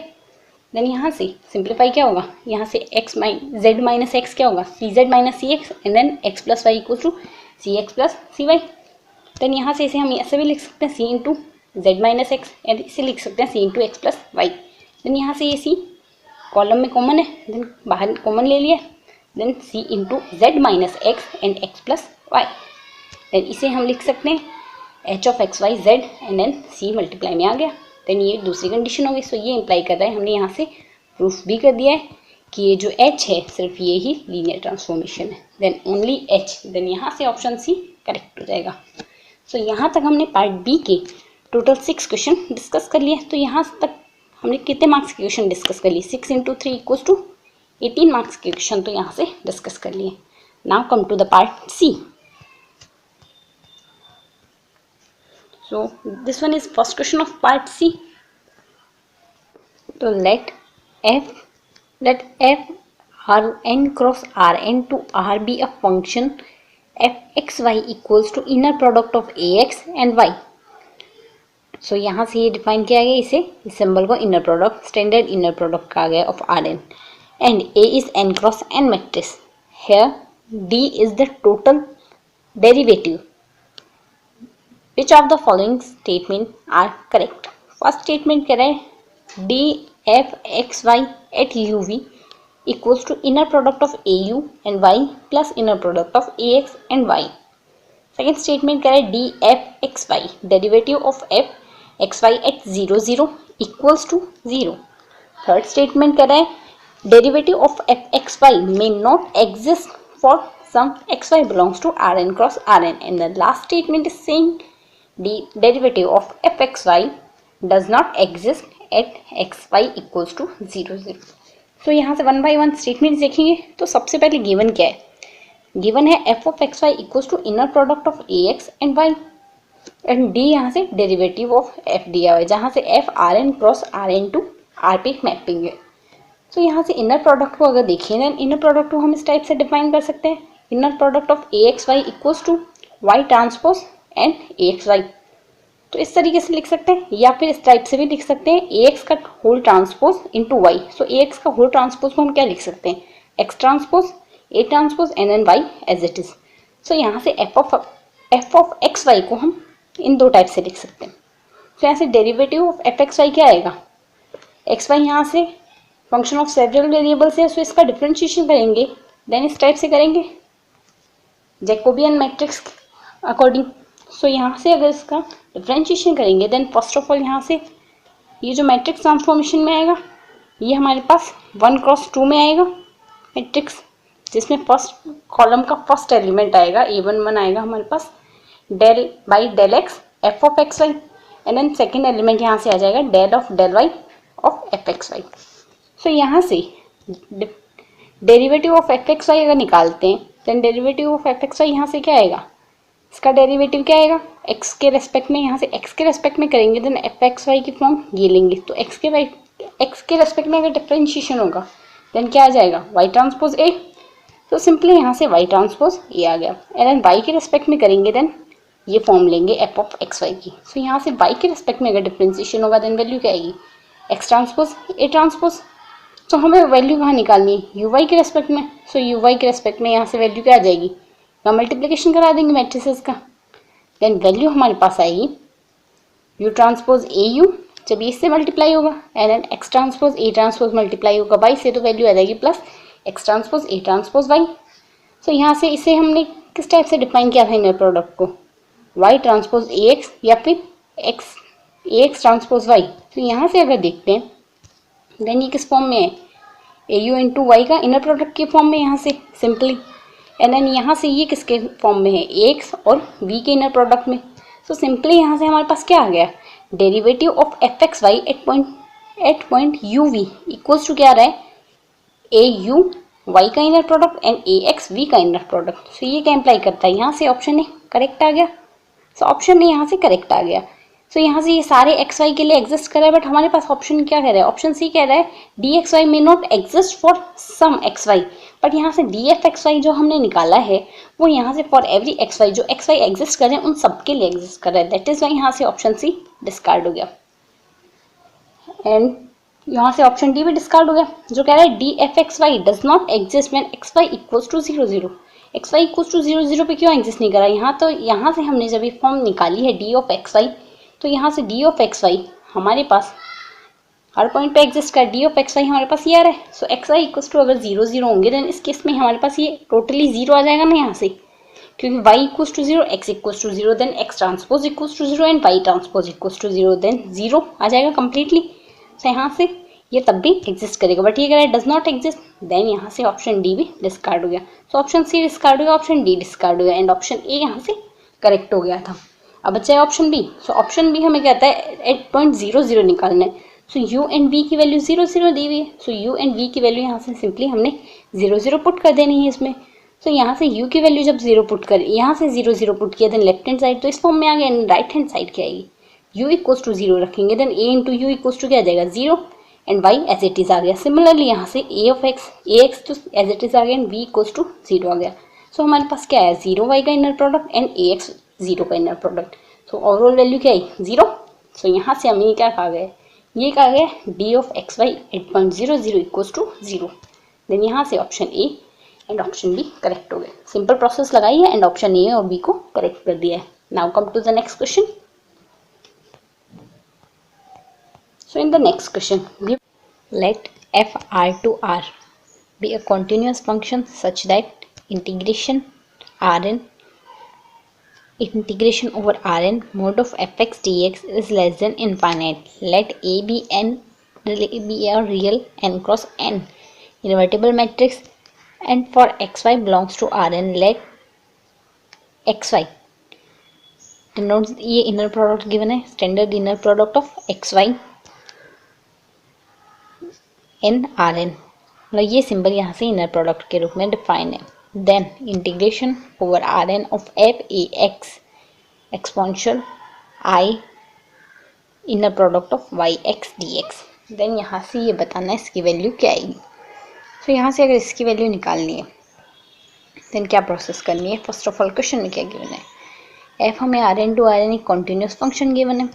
देन यहाँ से सिंप्लीफाई क्या होगा, यहाँ से z माइनस एक्स क्या होगा, C z minus C x and then x plus y equal to C x plus C y. Then यहाँ से इसे हम ऐसे भी लिख सकते हैं C into z minus x and इसे लिख सकते हैं C into x plus y. Then यहाँ से ये सी कॉलम में कॉमन है, देन बाहर कॉमन ले लिया, then C into z minus x and x plus y. Then इसे हम लिख सकते हैं H of x Y Z and then C multiply में आ गया। देन ये दूसरी कंडीशन होगी। सो ये इम्प्लाई कर रहा है, हमने यहाँ से प्रूफ भी कर दिया है कि ये जो h है सिर्फ ये ही लीनियर ट्रांसफॉर्मेशन है, देन ओनली h। देन यहाँ से ऑप्शन सी करेक्ट हो जाएगा। सो यहाँ तक हमने पार्ट बी के टोटल 6 क्वेश्चन डिस्कस कर लिए। तो यहाँ तक हमने कितने मार्क्स के क्वेश्चन डिस्कस कर लिए, 6 इंटू 3 इक्वल्स टू 18 मार्क्स के क्वेश्चन तो यहाँ से डिस्कस कर लिए। Now come to the part C. So this one is first question of part C. So let f Rn cross Rn to R be a function fxy equals to inner product of ax and y. So यहाँ से ये define किया गया, इसे इस symbol को inner product, standard inner product कहा गया of Rn and A is n cross n matrix. Here D is the total derivative. Which of the following statement are correct? First statement कह रहा है D F x Y at U V equals to inner product of A U and Y plus inner product of A X and Y. Second statement कह रहा है D F x Y derivative of F x Y at 0 0 equals to 0। Third statement कह रहा है derivative of F x Y may not exist for some X y belongs to R N cross R N. And the last statement is saying the derivative of fxy does not exist at xy equals to 0 0। तो यहाँ से one by one statement देखेंगे। तो सबसे पहले given क्या है, given है f of x Y equals to inner product of A X and Y and d यहाँ से डेरिवेटिव ऑफ f दिया हुआ है, जहाँ से f R N cross R N to R पे मैपिंग है। तो यहाँ से इनर प्रोडक्ट को अगर देखिए ना, इनर प्रोडक्ट को हम इस टाइप से डिफाइन कर सकते हैं, inner product of A X Y equals to Y transpose and A X Y. तो इस तरीके से लिख सकते हैं, या फिर इस टाइप से भी लिख सकते हैं ए एक्स का whole transpose into y. So A x का होल ट्रांसपोज को हम क्या लिख सकते हैं, x transpose A transpose and n y as it is. So यहाँ से एफ ऑफ एक्स वाई को हम इन दो टाइप से लिख सकते हैं। तो यहाँ से derivative of F x Y क्या आएगा, एक्स वाई यहाँ से फंक्शन ऑफ सेवरल वेरिएबल्स है, सो इसका डिफ्रेंशिएशन करेंगे, देन इस टाइप से करेंगे जैकोबियन मैट्रिक्स अकॉर्डिंग। सो यहाँ से अगर इसका डिफ्रेंशिएशन करेंगे, देन फर्स्ट ऑफ ऑल यहाँ से ये जो मैट्रिक्स ट्रांसफॉर्मेशन में आएगा, ये हमारे पास 1 क्रॉस 2 में आएगा मैट्रिक्स, जिसमें फर्स्ट कॉलम का फर्स्ट एलिमेंट आएगा a11 आएगा हमारे पास del by del x f of x y and then second element यहाँ से आ जाएगा del of del y of F x y. So यहाँ से derivative of F x y अगर निकालते हैं, देन derivative of F x y यहाँ से क्या आएगा, इसका डेरिवेटिव क्या आएगा एक्स के रेस्पेक्ट में, यहाँ से एक्स के रेस्पेक्ट में करेंगे, देन एफ एक्स वाई की फॉर्म ये लेंगे। तो एक्स के एक्स के रेस्पेक्ट में अगर डिफ्रेंशिएशन होगा देन क्या आ जाएगा, वाई ट्रांसपोज ए। तो सिंपली यहाँ से वाई ट्रांसपोज ए आ गया। एंड देन वाई के रेस्पेक्ट में करेंगे देन ये फॉर्म लेंगे एफ ऑफ एक्स वाई की। सो यहाँ से वाई के रेस्पेक्ट में अगर डिफ्रेंशिएशन होगा देन वैल्यू क्या आएगी, एक्स ट्रांसपोज ए ट्रांसपोज। तो हमें वैल्यू कहाँ निकालनी है, यू वाई के रेस्पेक्ट में। सो यू वाई के रेस्पेक्ट में यहाँ से वैल्यू क्या आ जाएगी, या मल्टीप्लिकेशन करा देंगे मैट्रिसेस का। देन वैल्यू हमारे पास आएगी यू ट्रांसपोज ए यू, जब ये इससे मल्टीप्लाई होगा, and then x transpose A transpose multiply होगा वाई से, तो वैल्यू आ जाएगी plus x transpose A transpose y. So यहाँ से इसे हमने किस टाइप से डिफाइन किया था इनर प्रोडक्ट को, वाई ट्रांसपोज ए एक्स या फिर एक्स ए एक्स ट्रांसपोज वाई। तो यहाँ से अगर देखते हैं देन ये किस फॉर्म में है, ए यू इंटू वाई का इनर प्रोडक्ट के फॉर्म में यहाँ से सिंपली। एंड देन यहाँ से ये किसके फॉर्म में है, ए एक्स और वी के इनर प्रोडक्ट में। सो सिंपली यहाँ से हमारे पास क्या आ गया, derivative of F x Y at point U V equals to क्या आ रहा है, ए यू वाई का inner product and A X V का इनर प्रोडक्ट। सो ये क्या इम्प्लाई करता है, यहाँ से ऑप्शन ए करेक्ट आ गया। सो ऑप्शन ए यहाँ से करेक्ट आ गया। सो यहाँ से ये सारे एक्स वाई के लिए एग्जिस्ट कर रहा है, बट हमारे पास ऑप्शन क्या कह रहा है, ऑप्शन सी कह रहा है D x Y may not exist for some X Y. But यहाँ से डी एफ एक्स वाई जो हमने निकाला है वो यहाँ से फॉर एवरी एक्स वाई, जो एक्स वाई एग्जिस्ट कर रहे हैं उन सबके लिए एग्जिस्ट कर रहा है। दैट इज वाई यहाँ से ऑप्शन सी डिस्कार्ड हो गया। एंड यहाँ से ऑप्शन डी भी डिस्कार्ड हो गया, जो कह रहा है D F x Y does not exist when X Y equals to 0 0। X Y equals to 0 0 पे क्यों एग्जिस्ट नहीं करा यहाँ, तो यहाँ से हमने जब ये फॉर्म निकाली है डी ऑफ एक्स वाई, तो यहाँ से डी ऑफ एक्स वाई हमारे पास हर पॉइंट पे एग्जिस्ट कर, डी ऑफ एक्स वाई हमारे पास ये आ रहा है। सो एक्स वाई इक्वल्स टू अगर 0 0 होंगे देन इस केस में हमारे पास ये टोटली 0 आ जाएगा ना यहाँ से, क्योंकि y equals to 0, x equals to 0, then x transpose equals to 0 and y transpose equals to 0, then 0 आ जाएगा कम्प्लीटली। तो यहाँ से ये तब भी एग्जिस्ट करेगा, बट ये कह रहा है डज नॉट एग्जिस्ट, देन यहाँ से ऑप्शन डी भी डिस्कार्ड हो गया। सो ऑप्शन सी डिस्कार्ड हो गया, ऑप्शन डी डिस्कार्ड हो गया, एंड ऑप्शन ए यहाँ से करेक्ट हो गया था। अब बचा है option B. So option B हमें कहता है एट पॉइंट 0 0 निकालना है। सो यू एंड वी की वैल्यू 0 0 दी हुई है। सो यू एंड वी की वैल्यू यहाँ से सिंपली हमने 0 0 पुट कर देनी है इसमें। सो यहाँ से u की वैल्यू जब 0 पुट कर, यहाँ से 0 0 पुट किया देन लेफ्ट हैंड साइड तो इस फॉर्म में आ गया, राइट हैंड साइड क्या आएगी, u इक्वल्स टू 0 रखेंगे then a into u equals to क्या आ जाएगा 0 and y as it is आ गया। सिमिलरली यहाँ से a ऑफ x a x तो एज इट इज आ गया एंड v इक्वल्स टू 0 आ गया। सो हमारे पास क्या है 0 y का inner product and a x 0 का inner product. So overall value क्या है 0। सो यहाँ से हमें क्या कहा गया, ये कहा गया d of x Y 8.00 equals to 0। Then यहाँ से option A and option B correct हो गए। सिंपल प्रोसेस लगाई है एंड ऑप्शन ए और बी को करेक्ट कर दिया है। Now come to the next question. So in the next question let F R to R be a continuous function such that integration over Rn mod of fx dx is less than infinite. Let A be a real n cross n invertible matrix and for xy belongs to Rn let xy denotes ये inner product given है standard inner product of xy in Rn, मतलब ये symbol यहाँ से inner product के रूप में define है। Then integration over Rn of F A x exponential I inner product of Y x D X. Then यहाँ से ये बताना है इसकी वैल्यू क्या आएगी। तो यहाँ से अगर इसकी वैल्यू निकालनी है देन क्या प्रोसेस करनी है। फर्स्ट ऑफ ऑल क्वेश्चन में क्या गिवन है, एफ हमें Rn टू Rn एक कॉन्टिन्यूस फंक्शन गिवन है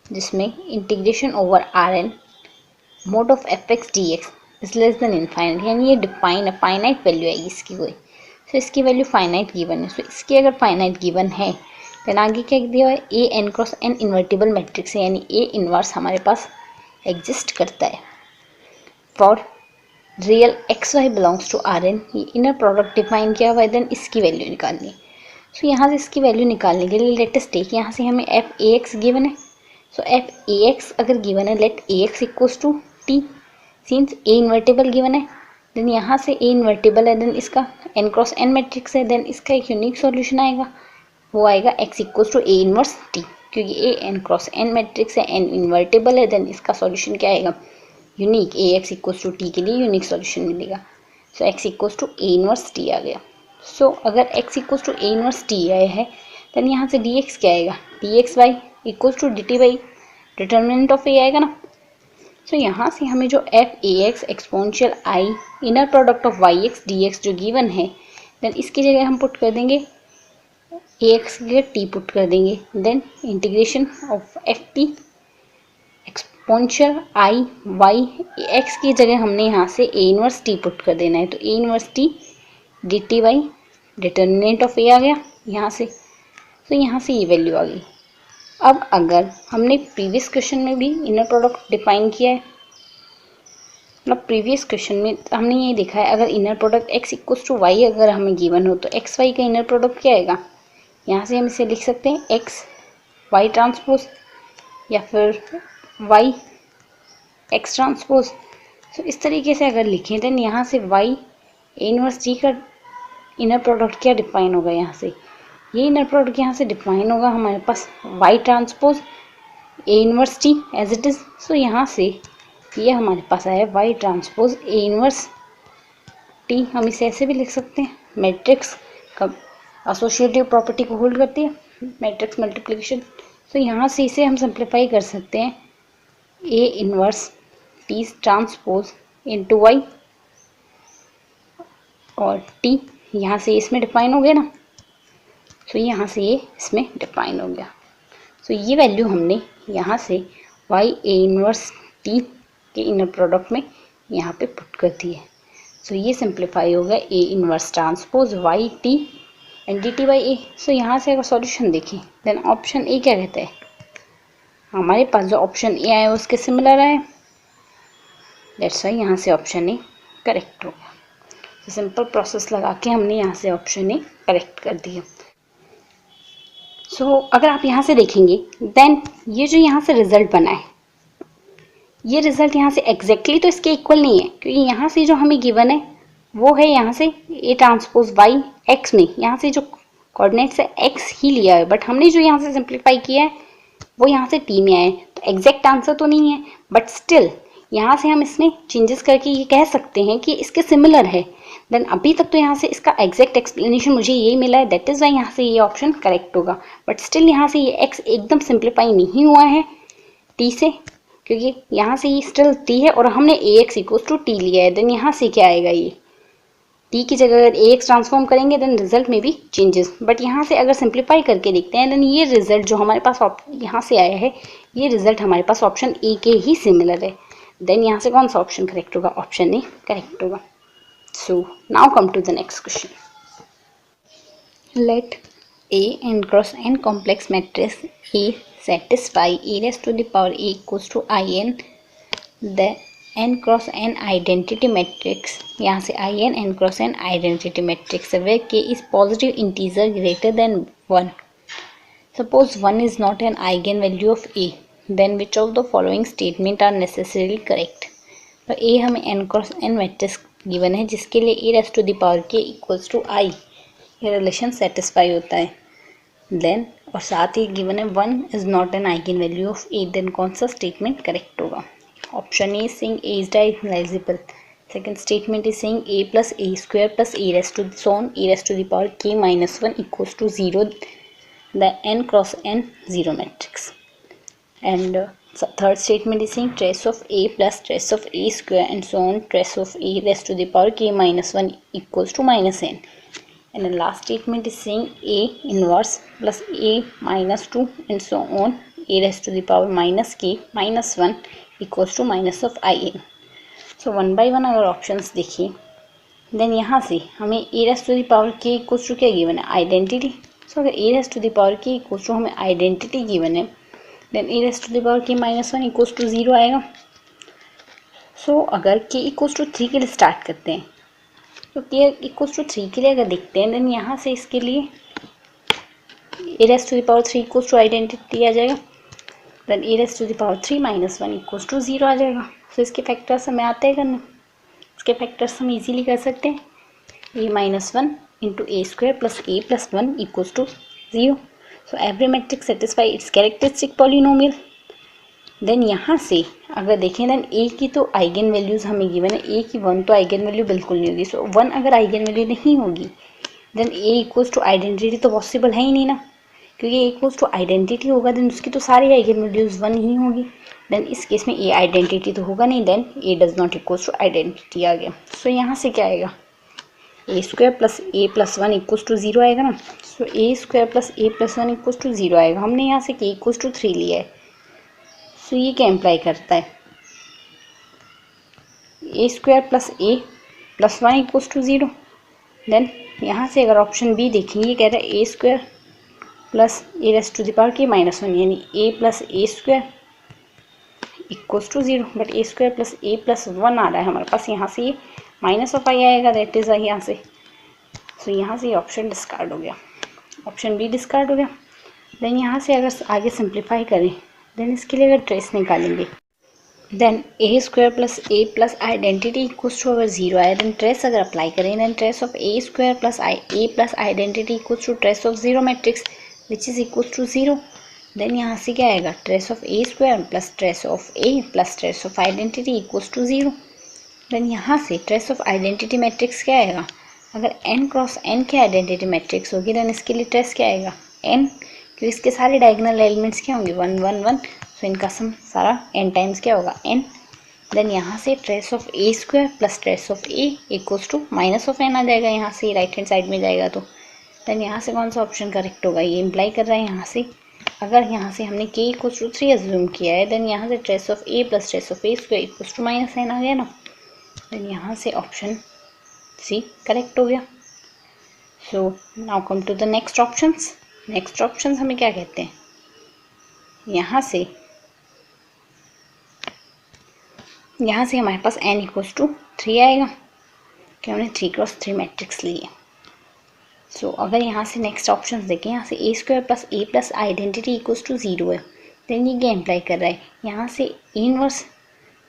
जिसमें integration over Rn mode of F x D x is less than infinite, यानी ये डिफाइन है फाइनाइट वैल्यू आएगी इसकी कोई। तो इसकी वैल्यू फाइनाइट गिवन है। सो इसकी अगर फाइनाइट गिवन है देन आगे क्या दिया है, A N cross n invertible matrix है, यानी ए इनवर्स हमारे पास एग्जिस्ट करता है for real x y belongs to R n. ये इनर प्रोडक्ट डिफाइन किया हुआ है, देन इसकी वैल्यू निकालनी है। सो यहाँ से इसकी वैल्यू निकालने के लिए लेटेस्ट टेक यहाँ से हमें एफ ए एक्स गिवन है। सो एफ ए एक्स अगर गिवन है let A x equals to T, since A invertible given है देन यहाँ से ए इन्वर्टिबल है देन इसका एन क्रॉस एन मैट्रिक्स है, देन इसका एक यूनिक सॉल्यूशन आएगा, वो आएगा X equals to A inverse T, क्योंकि A N cross N matrix है, एन इन्वर्टिबल है, देन इसका सॉल्यूशन क्या आएगा unique, A x equals to T के लिए यूनिक सॉल्यूशन मिलेगा। So x equals to A inverse T आ गया। सो अगर x equals to A inverse T आया है देन यहाँ से डी एक्स क्या आएगा, d x Y equals to d T by determinant of A आएगा ना। सो यहाँ से हमें जो f A x exponential I inner product of Y x D x जो गिवन है, देन इसकी जगह हम पुट कर देंगे ए एक्स की जगह टी पुट कर देंगे, then integration of F T exponential I Y X की जगह हमने यहाँ से ए इनवर्स टी पुट कर देना है, तो A inverse T d T y determinant of A आ गया यहाँ से। तो यहाँ से ये वैल्यू आ गई। अब अगर हमने प्रीवियस क्वेश्चन में भी इनर प्रोडक्ट डिफाइन किया है, मतलब प्रीवियस क्वेश्चन में हमने ये देखा है अगर inner product x equals to Y अगर हमें गिवन हो तो एक्स वाई का इनर प्रोडक्ट क्या आएगा, यहाँ से हम इसे लिख सकते हैं एक्स वाई ट्रांसपोज या फिर वाई एक्स ट्रांसपोज। तो इस तरीके से अगर लिखें देन यहाँ से वाई ए इनवर्स डी का इनर प्रोडक्ट क्या डिफाइन होगा, यहाँ से ये इनर प्रोडक्ट यहाँ से डिफाइन होगा हमारे पास y transpose A inverse T as it is. So यहाँ से ये हमारे पास आया y transpose A inverse T. हम इसे ऐसे भी लिख सकते हैं, मैट्रिक्स का एसोसिएटिव प्रॉपर्टी को होल्ड करती है मैट्रिक्स मल्टीप्लिकेशन। तो यहाँ से इसे हम सिंप्लीफाई कर सकते हैं A inverse T transpose into Y, और टी यहाँ से इसमें डिफाइन हो गया ना, तो यहाँ से ये इसमें डिफाइन हो गया। तो ये वैल्यू हमने यहाँ से वाई ए इनवर्स टी के इनर प्रोडक्ट में यहाँ पे पुट कर दी है। सो ये सिंप्लीफाई हो गया A inverse transpose y T and d T by A. So यहाँ से अगर सॉल्यूशन देखें देन ऑप्शन ए क्या कहता है, हमारे पास जो ऑप्शन ए आया उसके सिमिलर आए, दैट्स वाई यहाँ से ऑप्शन ए करेक्ट हो गया। तो सिंपल प्रोसेस लगा के हमने यहाँ से ऑप्शन ए करेक्ट कर दिया। सो अगर आप यहाँ से देखेंगे देन ये जो यहाँ से रिजल्ट बना है, ये रिजल्ट यहाँ से एग्जैक्टली तो इसके इक्वल नहीं है, क्योंकि यहाँ से जो हमें गिवन है वो है यहाँ से ए ट्रांसपोज वाई एक्स में, यहाँ से जो कोऑर्डिनेट्स है एक्स ही लिया है, बट हमने जो यहाँ से सिंप्लीफाई किया है वो यहाँ से टी में आया है। तो एग्जैक्ट आंसर तो नहीं है, बट स्टिल यहाँ से हम इसमें चेंजेस करके ये कह सकते हैं कि इसके सिमिलर है। देन अभी तक तो यहाँ से इसका एग्जैक्ट एक्सप्लेनेशन मुझे ये मिला है, दैट इज़ वाई यहाँ से ये ऑप्शन करेक्ट होगा। बट स्टिल यहाँ से ये एक्स एकदम सिंप्लीफाई नहीं हुआ है टी से, क्योंकि यहाँ से ये स्टिल टी है और हमने ए एक्स इक्वल्स टू टी लिया है। देन यहाँ से क्या आएगा, ये टी की जगह अगर ए एक्स ट्रांसफॉर्म करेंगे देन रिजल्ट में भी चेंजेस। बट यहाँ से अगर सिंप्लीफाई करके देखते हैं देन ये रिजल्ट जो हमारे पास यहाँ से आया है, ये रिजल्ट हमारे पास ऑप्शन ए के ही सिमिलर है। देन यहाँ से कौन सा ऑप्शन करेक्ट होगा, ऑप्शन ए करेक्ट होगा। So now come to the next question. Let A n cross n complex matrix A satisfy e raised to the power a equals to in the n cross n identity matrix. यहाँ से in n cross n identity matrix where k is positive integer greater than 1. Suppose 1 is not an eigenvalue of A, then which of the following statement are necessarily correct? तो A हमें n cross n matrix given है जिसके लिए A rest to the power के equals to आई, ये relation satisfy होता है। Then और साथ ही गिवन है 1 is not an eigen value of A, then कौन सा स्टेटमेंट करेक्ट होगा? Option A saying A is diagonalizable, second statement is saying A plus A square plus A rest to so on A rest to the power के minus 1 equals to 0 the n cross n zero matrix, and third statement is saying trace of a plus trace of a square and so on trace of a raised to the power k minus 1 equals to minus n, and the last statement is saying a inverse plus a minus 2 and so on a raised to the power minus k minus 1 equals to minus of in. so one by one अगर options देखिए then यहाँ से हमें a raised to the power k equals to क्या given है, identity. सो अगर a raised to the power k equals to हमें identity given है then A rest to the power के माइनस 1 इक्वल्स टू 0 आएगा। सो अगर के इक्वल्स टू 3 के लिए स्टार्ट करते हैं तो के इक्वल्स टू 3 के लिए अगर देखते हैं देन यहाँ से इसके लिए A rest to the power 3 equals to identity आ जाएगा, then A rest to the power 3 minus 1 equals to 0 आ जाएगा। सो इसके फैक्टर्स हमें आते हैं करने, इसके फैक्टर्स हम इजीली कर सकते हैं, A minus 1 into A square plus A plus 1 equals to 0। So every matrix satisfy its characteristic polynomial. Then यहाँ से अगर देखें देन ए की तो आइगन वैल्यूज़ हमें गिवन है, ए की 1 तो आइगन वैल्यू बिल्कुल नहीं होगी। सो 1 अगर आइगन वैल्यू नहीं होगी then A equals to identity तो पॉसिबल है ही नहीं ना, क्योंकि ए इक्वल्स टू आइडेंटिटी होगा देन उसकी तो सारी आइगन वैल्यूज 1 ही होगी। देन इस केस में ए आइडेंटिटी तो होगा नहीं, then A does not equals to identity आ गया। सो यहाँ से क्या आएगा, ए square plus A plus 1 equals to 0 आएगा ना। So A square plus A plus 1 equals to 0 आएगा। हमने यहाँ से के इक्वल्स टू 3 लिया है। सो ये क्या इम्प्लाई करता है, A square plus A plus 1 equals to 0। Then यहाँ से अगर ऑप्शन बी देखेंगे, कह रहा है A square plus A raise to the power k -1, यानी A plus A square equals to 0। But A square plus A plus 1 आ रहा है हमारे पास, यहाँ से ये माइनस ऑफ आई आएगा, दैट इज आई यहाँ से। सो यहाँ से ये ऑप्शन डिस्कार्ड हो गया, ऑप्शन बी डिस्कार्ड हो गया। देन यहाँ से अगर आगे सिंप्लीफाई करें, देन इसके लिए अगर ट्रेस निकालेंगे, then A square plus identity equals to अगर 0 आए, देन ट्रेस अगर अप्लाई करें, then trace of A square plus A plus identity equals to trace of 0 matrix which is equals to 0। Then यहाँ से क्या आएगा, trace of A square plus trace of A plus trace of identity equals to 0। Then यहाँ से trace of identity matrix क्या आएगा, अगर n cross n की आइडेंटिटी मैट्रिक्स होगी, देन इसके लिए ट्रेस क्या आएगा n, क्योंकि इसके सारे डायगोनल एलिमेंट्स क्या होंगे 1 1 1, सो इनका सम सारा n टाइम्स क्या होगा n। देन यहाँ से trace of A square plus trace of A equals to minus of n आ जाएगा, यहाँ से राइट हैंड साइड में जाएगा तो। देन यहाँ से कौन सा ऑप्शन करेक्ट होगा, ये इम्प्लाई कर रहा है यहाँ से अगर यहाँ से हमने k इक्वल्स टू 3 अज्यूम किया है, देन यहाँ से trace of A plus trace of A square equals to -n आ गया ना। देन यहाँ से ऑप्शन सी करेक्ट हो गया। So now come to the next options. Next options हमें क्या कहते हैं, यहाँ से हमारे पास n इक्वल्स टू 3 आएगा, कि हमने 3 क्रॉस 3 मैट्रिक्स ली है। सो अगर यहाँ से नेक्स्ट ऑप्शंस देखें, यहाँ से A square plus A plus identity equals to 0 है, देन ये क्या इम्प्लाई कर रहा है, यहाँ से ए इनवर्स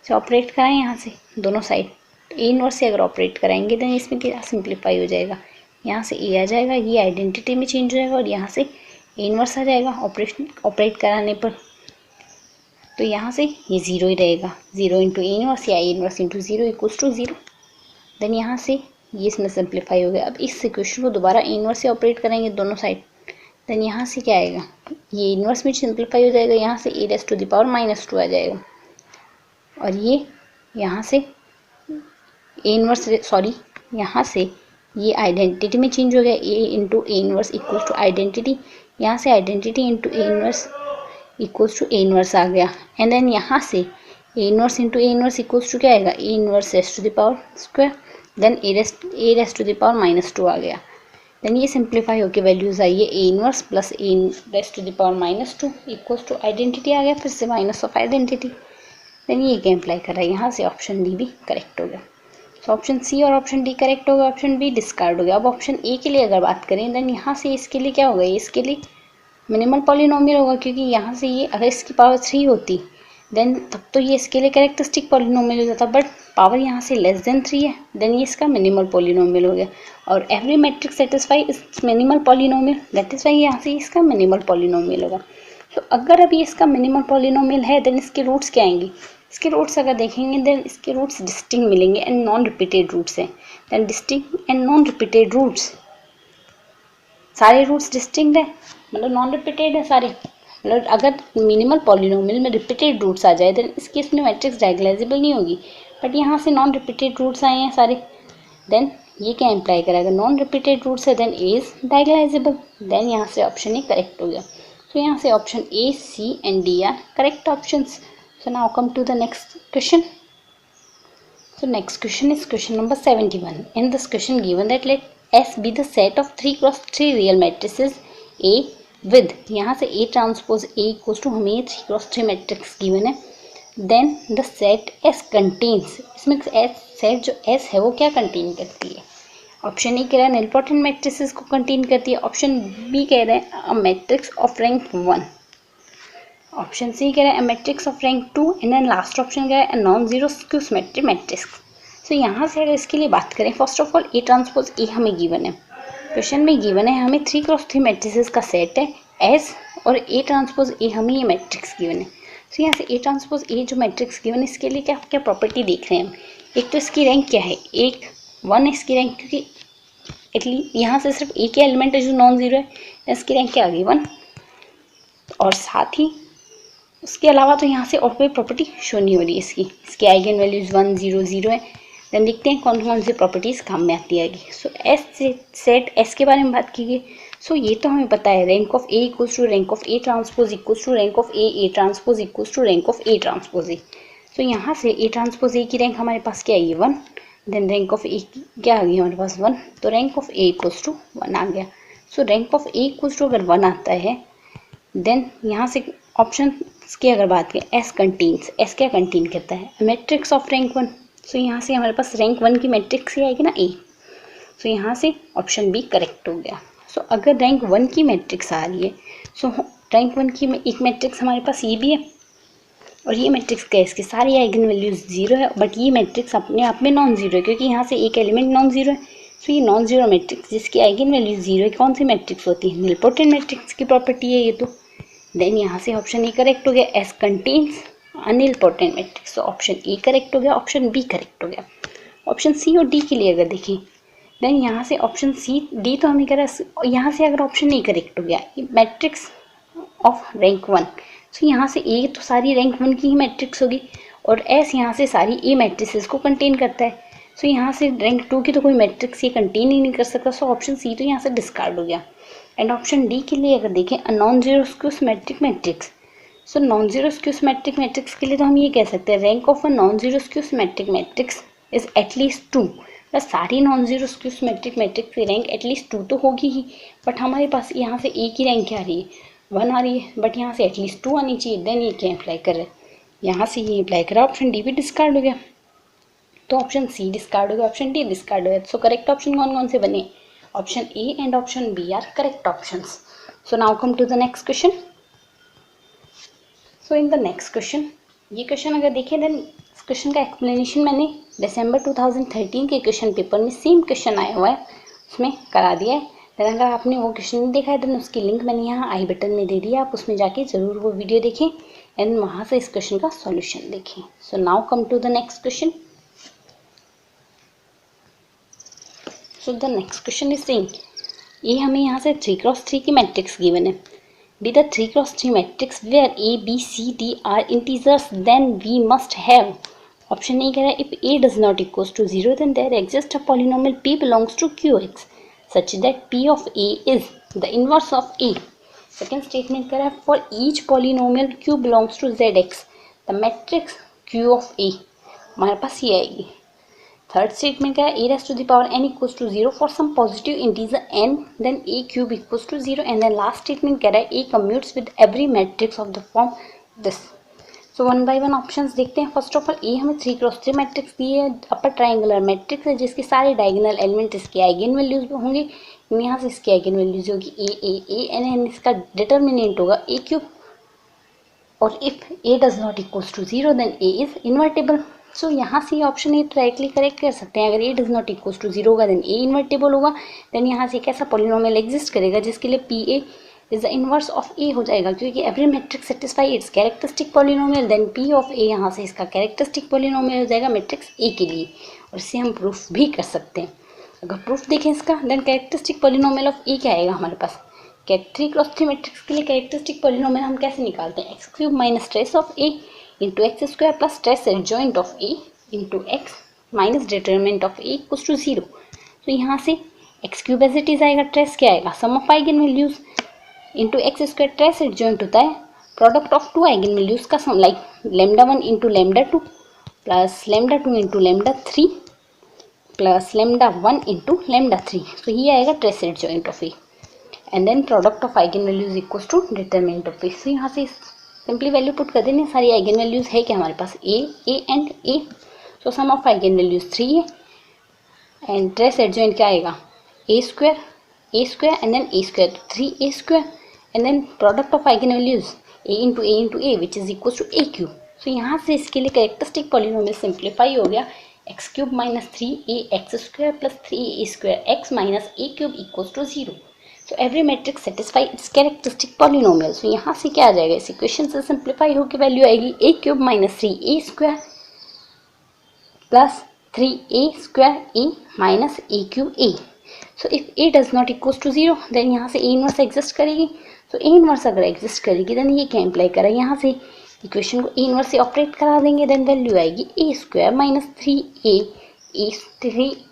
से ऑपरेट कराएं, यहाँ से दोनों साइड ए इनवर्स से अगर ऑपरेट कराएंगे, देन इसमें क्या सिंप्लीफाई हो जाएगा, यहाँ से ए आ जाएगा, ये आइडेंटिटी में चेंज हो जाएगा और यहाँ से ए इनवर्स आ जाएगा ऑपरेट कराने पर। तो यहाँ से ये 0 ही रहेगा, 0 इंटू ए इनवर्स या A inverse into 0 equals to 0। Then यहाँ से ये इसमें सिंप्लीफाई हो गया। अब इस इक्वेशन को दोबारा ए इनवर्स से ऑपरेट करेंगे दोनों साइड, देन यहाँ से क्या आएगा, ये इनवर्स में सिंप्लीफाई हो जाएगा, यहाँ से ए रेस टू द पावर -2 आ जाएगा और ये यहाँ से ए इनवर्स यहाँ से ये आइडेंटिटी में चेंज हो गया, A into A inverse equals to identity, यहाँ से identity into A inverse equals to A inverse आ गया। एंड देन यहाँ से A inverse into A inverse equals to क्या आएगा, A inverse raise to the power square, then A raise to the power -2 आ गया। देन ये simplify होकर वैल्यूज आई है, A inverse plus A raise to the power -2 equals to identity आ गया, फिर से माइनस ऑफ आइडेंटिटी। देन ये क्या इम्प्लाई कर रहा है, यहाँ से ऑप्शन डी भी करेक्ट हो गया। तो ऑप्शन सी और ऑप्शन डी करेक्ट हो गया, ऑप्शन बी डिस्कार्ड हो गया। अब ऑप्शन ए के लिए अगर बात करें, देन यहाँ से इसके लिए क्या होगा, इसके लिए मिनिमल पॉलिनोमियल होगा, क्योंकि यहाँ से ये अगर इसकी पावर 3 होती देन तब तो ये इसके लिए कैरेक्टरिस्टिक पॉलिनोमियल हो जाता, बट पावर यहाँ से लेस देन 3 है, देन ये इसका मिनिमल पॉलिनोमियल हो गया। और एवरी मैट्रिक्स सेटिस्फाई इस minimal polynomial, that is why यहाँ से इसका मिनिमल पॉलिनोमियल होगा। तो अगर अभी इसका मिनिमल पॉलिनोमियल है, देन इसके रूट्स क्या आएंगे, इसके रूट्स अगर देखेंगे, देन इसके रूट्स डिस्टिंक्ट मिलेंगे एंड नॉन रिपीटेड रूट्स हैं। Then distinct and non repeated roots, सारे रूट्स डिस्टिंक्ट है, मतलब नॉन रिपीटेड है सारे। मतलब अगर मिनिमल पॉलिनोमियल में रिपीटेड रूट्स आ जाए, देन इस केस में मैट्रिक्स डायगोनलाइजेबल नहीं होगी, बट यहाँ से नॉन रिपीटेड रूट्स आए हैं सारे, देन ये क्या इम्प्लाई करेगा, नॉन रिपीटेड रूट्स है, then A is diagonalizable. Then यहाँ से ऑप्शन ए करेक्ट हो गया। तो यहाँ से option A, C and D are correct options. So now come to the next question. So next question is question number 71. In this question given that let S be the set of 3 cross 3 real matrices A with, यहाँ से A transpose A equals to हमें 3 cross 3 matrix given है, then the set S contains, इसमें set जो S है वो क्या contain करती है, ऑप्शन ए कह रहा है निलपोटेंट मैट्रिसेस को कंटेन करती है, ऑप्शन बी कह रहा है a matrix of rank 1, option C कह रहा है matrix of rank 2 and then last option कह रहा है non zero skew symmetric matrix. So यहाँ से अगर इसके लिए बात करें, first of all A transpose A हमें गिवन है, क्वेश्चन में गिवन है हमें 3 क्रॉस 3 मैट्रिसेस का सेट है एस, और ए ट्रांसपोज ए हमें ये मैट्रिक्स गिवन है। सो यहाँ से ए ट्रांसपोज ए जो मैट्रिक्स गिवन है, इसके लिए क्या क्या प्रॉपर्टी देख रहे हैं हम। एक तो इसकी रैंक क्या है, 1 इसकी रैंक, क्योंकि एटलीस्ट यहाँ से सिर्फ ए के एलिमेंट है जो नॉन जीरो है, इसकी रैंक क्या आ गई 1। और साथ ही उसके अलावा तो यहाँ से और कोई प्रॉपर्टी शो नहीं हो रही है इसकी आइगन वैल्यूज 1 0 0 है। देन देखते हैं कौन कौन सी प्रॉपर्टीज काम में आती है। सो एस सेट एस के बारे में बात की गई। सो ये तो हमें पता है, rank of A equals to rank of A transpose equals to rank of A transpose equals to rank of A transpose A. So यहाँ से ए ट्रांसपोज ए की रैंक हमारे पास क्या है 1, देन रैंक ऑफ ए की क्या आ गई हमारे पास 1, तो rank of A equals to 1 आ गया। So rank of A equals to अगर 1 आता है देन यहाँ से ऑप्शन की अगर बात करें एस कंटेन्स, एस क्या कंटेन करता है, मैट्रिक्स ऑफ रैंक 1। सो यहाँ से हमारे पास रैंक 1 की मैट्रिक्स ही आएगी ना ए। सो यहाँ से ऑप्शन बी करेक्ट हो गया। सो अगर रैंक 1 की मैट्रिक्स आ रही है, सो रैंक 1 की एक मैट्रिक्स हमारे पास ये भी है और ये मैट्रिक्स क्या है, इसके सारी आइगन वैल्यूज 0 है, बट ये मैट्रिक्स अपने आप में नॉन जीरो है क्योंकि यहाँ से एक एलिमेंट नॉन जीरो है। सो ये नॉन जीरो मैट्रिक्स जिसकी आइगन वैल्यूज 0 है, कौन सी मैट्रिक्स होती है, निलपोटेंट मैट्रिक्स की प्रॉपर्टी है ये तो। देन यहाँ से ऑप्शन ए करेक्ट हो गया, एस कंटेन्स अनइम्पोर्टेंट मैट्रिक्स। तो ऑप्शन ए करेक्ट हो गया, ऑप्शन बी करेक्ट हो गया। ऑप्शन सी और डी के लिए अगर देखें देन यहाँ से ऑप्शन सी डी तो हमें कह रहा है, यहाँ से अगर ऑप्शन ए करेक्ट हो गया मैट्रिक्स ऑफ रैंक 1। सो यहाँ से ए तो सारी रैंक 1 की ही मैट्रिक्स होगी और एस यहाँ से सारी ए मैट्रिसेस को कंटेन करता है। सो यहाँ से रैंक 2 की तो कोई मैट्रिक्स ये कंटेन ही नहीं कर सकता। सो ऑप्शन सी तो यहाँ से डिस्कार्ड हो गया। एंड ऑप्शन डी के लिए अगर देखें non zero skew symmetric matrix. So non zero skew symmetric matrix के लिए तो हम ये कह सकते हैं rank of a non zero skew symmetric matrix is at least 2। बस सारी non zero skew symmetric matrix की रैंक एटलीस्ट 2 तो होगी ही, बट हमारे पास यहाँ से ए की रैंक क्या आ रही है 1 आ रही है, बट यहाँ से एटलीस्ट 2 आनी चाहिए। देन ये क्या अप्लाई कर रहा है, यहाँ से ये अप्लाई करा, ऑप्शन डी भी डिस्कार्ड हो गया। तो ऑप्शन सी डिस्कार्ड हो गया, ऑप्शन डी डिस्कार्ड हो गया। सो करेक्ट ऑप्शन कौन कौन से बने, option A and option B are correct options. So now come to the next question. So in the next question, ये क्वेश्चन अगर देखें देन इस क्वेश्चन का एक्सप्लेनेशन मैंने दिसंबर 2013 के क्वेश्चन पेपर में सेम क्वेश्चन आया हुआ है उसमें करा दिया है। देन अगर आपने वो क्वेश्चन नहीं देखा है देन उसकी लिंक मैंने यहाँ आई बटन में दे दिया, आप उसमें जाके ज़रूर वो वीडियो देखें एंड वहाँ से इस क्वेश्चन का सॉल्यूशन देखें। So now come to the next question. So the next question is saying, ये हमें यहाँ से 3x3 की मैट्रिक्स गिवन है। Be the 3x3 matrix where A B C D are integers then we must have. Option A कह रहा है if A does not equals to 0 then there exist a polynomial p belongs to QX such that p of a is the inverse of a। Second statement कह रहा है for each polynomial q belongs to zx the matrix q of a, हमारे पास ये आएगी। Third statement क्या है a raised to the power n equals to 0 for some positive integer n then a cube equals to 0 and then last statement कह रहा है a commutes with every matrix of the form this। so one by one options देखते हैं। First of all a हमें 3x3 matrix दी है, अपर triangular matrix है जिसके सारे डायगोनल एलिमेंट इसके आइगन वैल्यूज होंगे, यहाँ से इसकी आइगन वैल्यूज होगी a n इसका डिटर्मिनेंट होगा a क्यूब और if a does not equals to 0 then a is invertible. So यहाँ से ऑप्शन ए डायरेक्टली करेक्ट कर सकते हैं। अगर A does not equals to 0 होगा देन ए इन्वर्टेबल होगा। देन यहाँ से कैसा पॉलिनोमियल एग्जिस्ट करेगा जिसके लिए P A is the inverse of A हो जाएगा क्योंकि every matrix satisfy its characteristic polynomial. Then P of A यहाँ से इसका कैरेक्टरिस्टिक पॉलिनोमियल हो जाएगा मैट्रिक्स ए के लिए, और इससे हम प्रूफ भी कर सकते हैं। अगर प्रूफ देखें इसका देन कैरेक्टरिस्टिक पॉलिनोमियल ऑफ ए क्या आएगा हमारे पास, 3x3 मैट्रिक्स के लिए कैरेक्टरिस्टिक पॉलिनोमियल हम कैसे निकालते हैं, x cube minus trace of A into x square plus trace adjoint of A into x minus determinant of A equals to 0। तो यहाँ से x cube as it is आएगा, ट्रेस क्या आएगा sum of eigen values into x square, trace adjoint होता है product of two eigenvalues का sum, like λ1 into λ2 plus λ2 into λ3 plus λ1 into λ3। तो ये आएगा trace adjoint of A and then product of eigen values equals to determinant of A. तो यहाँ से simply value put कर देंगे, सारी आइगन वैल्यूज है क्या हमारे पास a and a. So sum of eigen values 3 है एंड ट्रेस एडजॉइंट क्या आएगा ए square and then A square 3a square and then product of eigen values a into a which is equal to a cube. So यहाँ से इसके लिए characteristic polynomial simplify हो गया, x cube minus 3a x square plus 3a square x minus a cube equals to 0। So every matrix satisfy its characteristic polynomial. So यहाँ से क्या आ जाएगा, इस इक्वेशन से सिंप्लीफाई होकर वैल्यू आएगी A cube minus 3a square plus 3a square A minus a cube A. So if A does not equals to 0 then यहाँ से ए इनवर्स एग्जिस्ट करेगी। तो ए इनवर्स अगर एग्जिस्ट करेगी देन ये क्या इम्प्लाई कर रहा है, यहाँ से इक्वेशन को ए इनवर्स से ऑपरेट करा देंगे, देन वैल्यू आएगी A square minus 3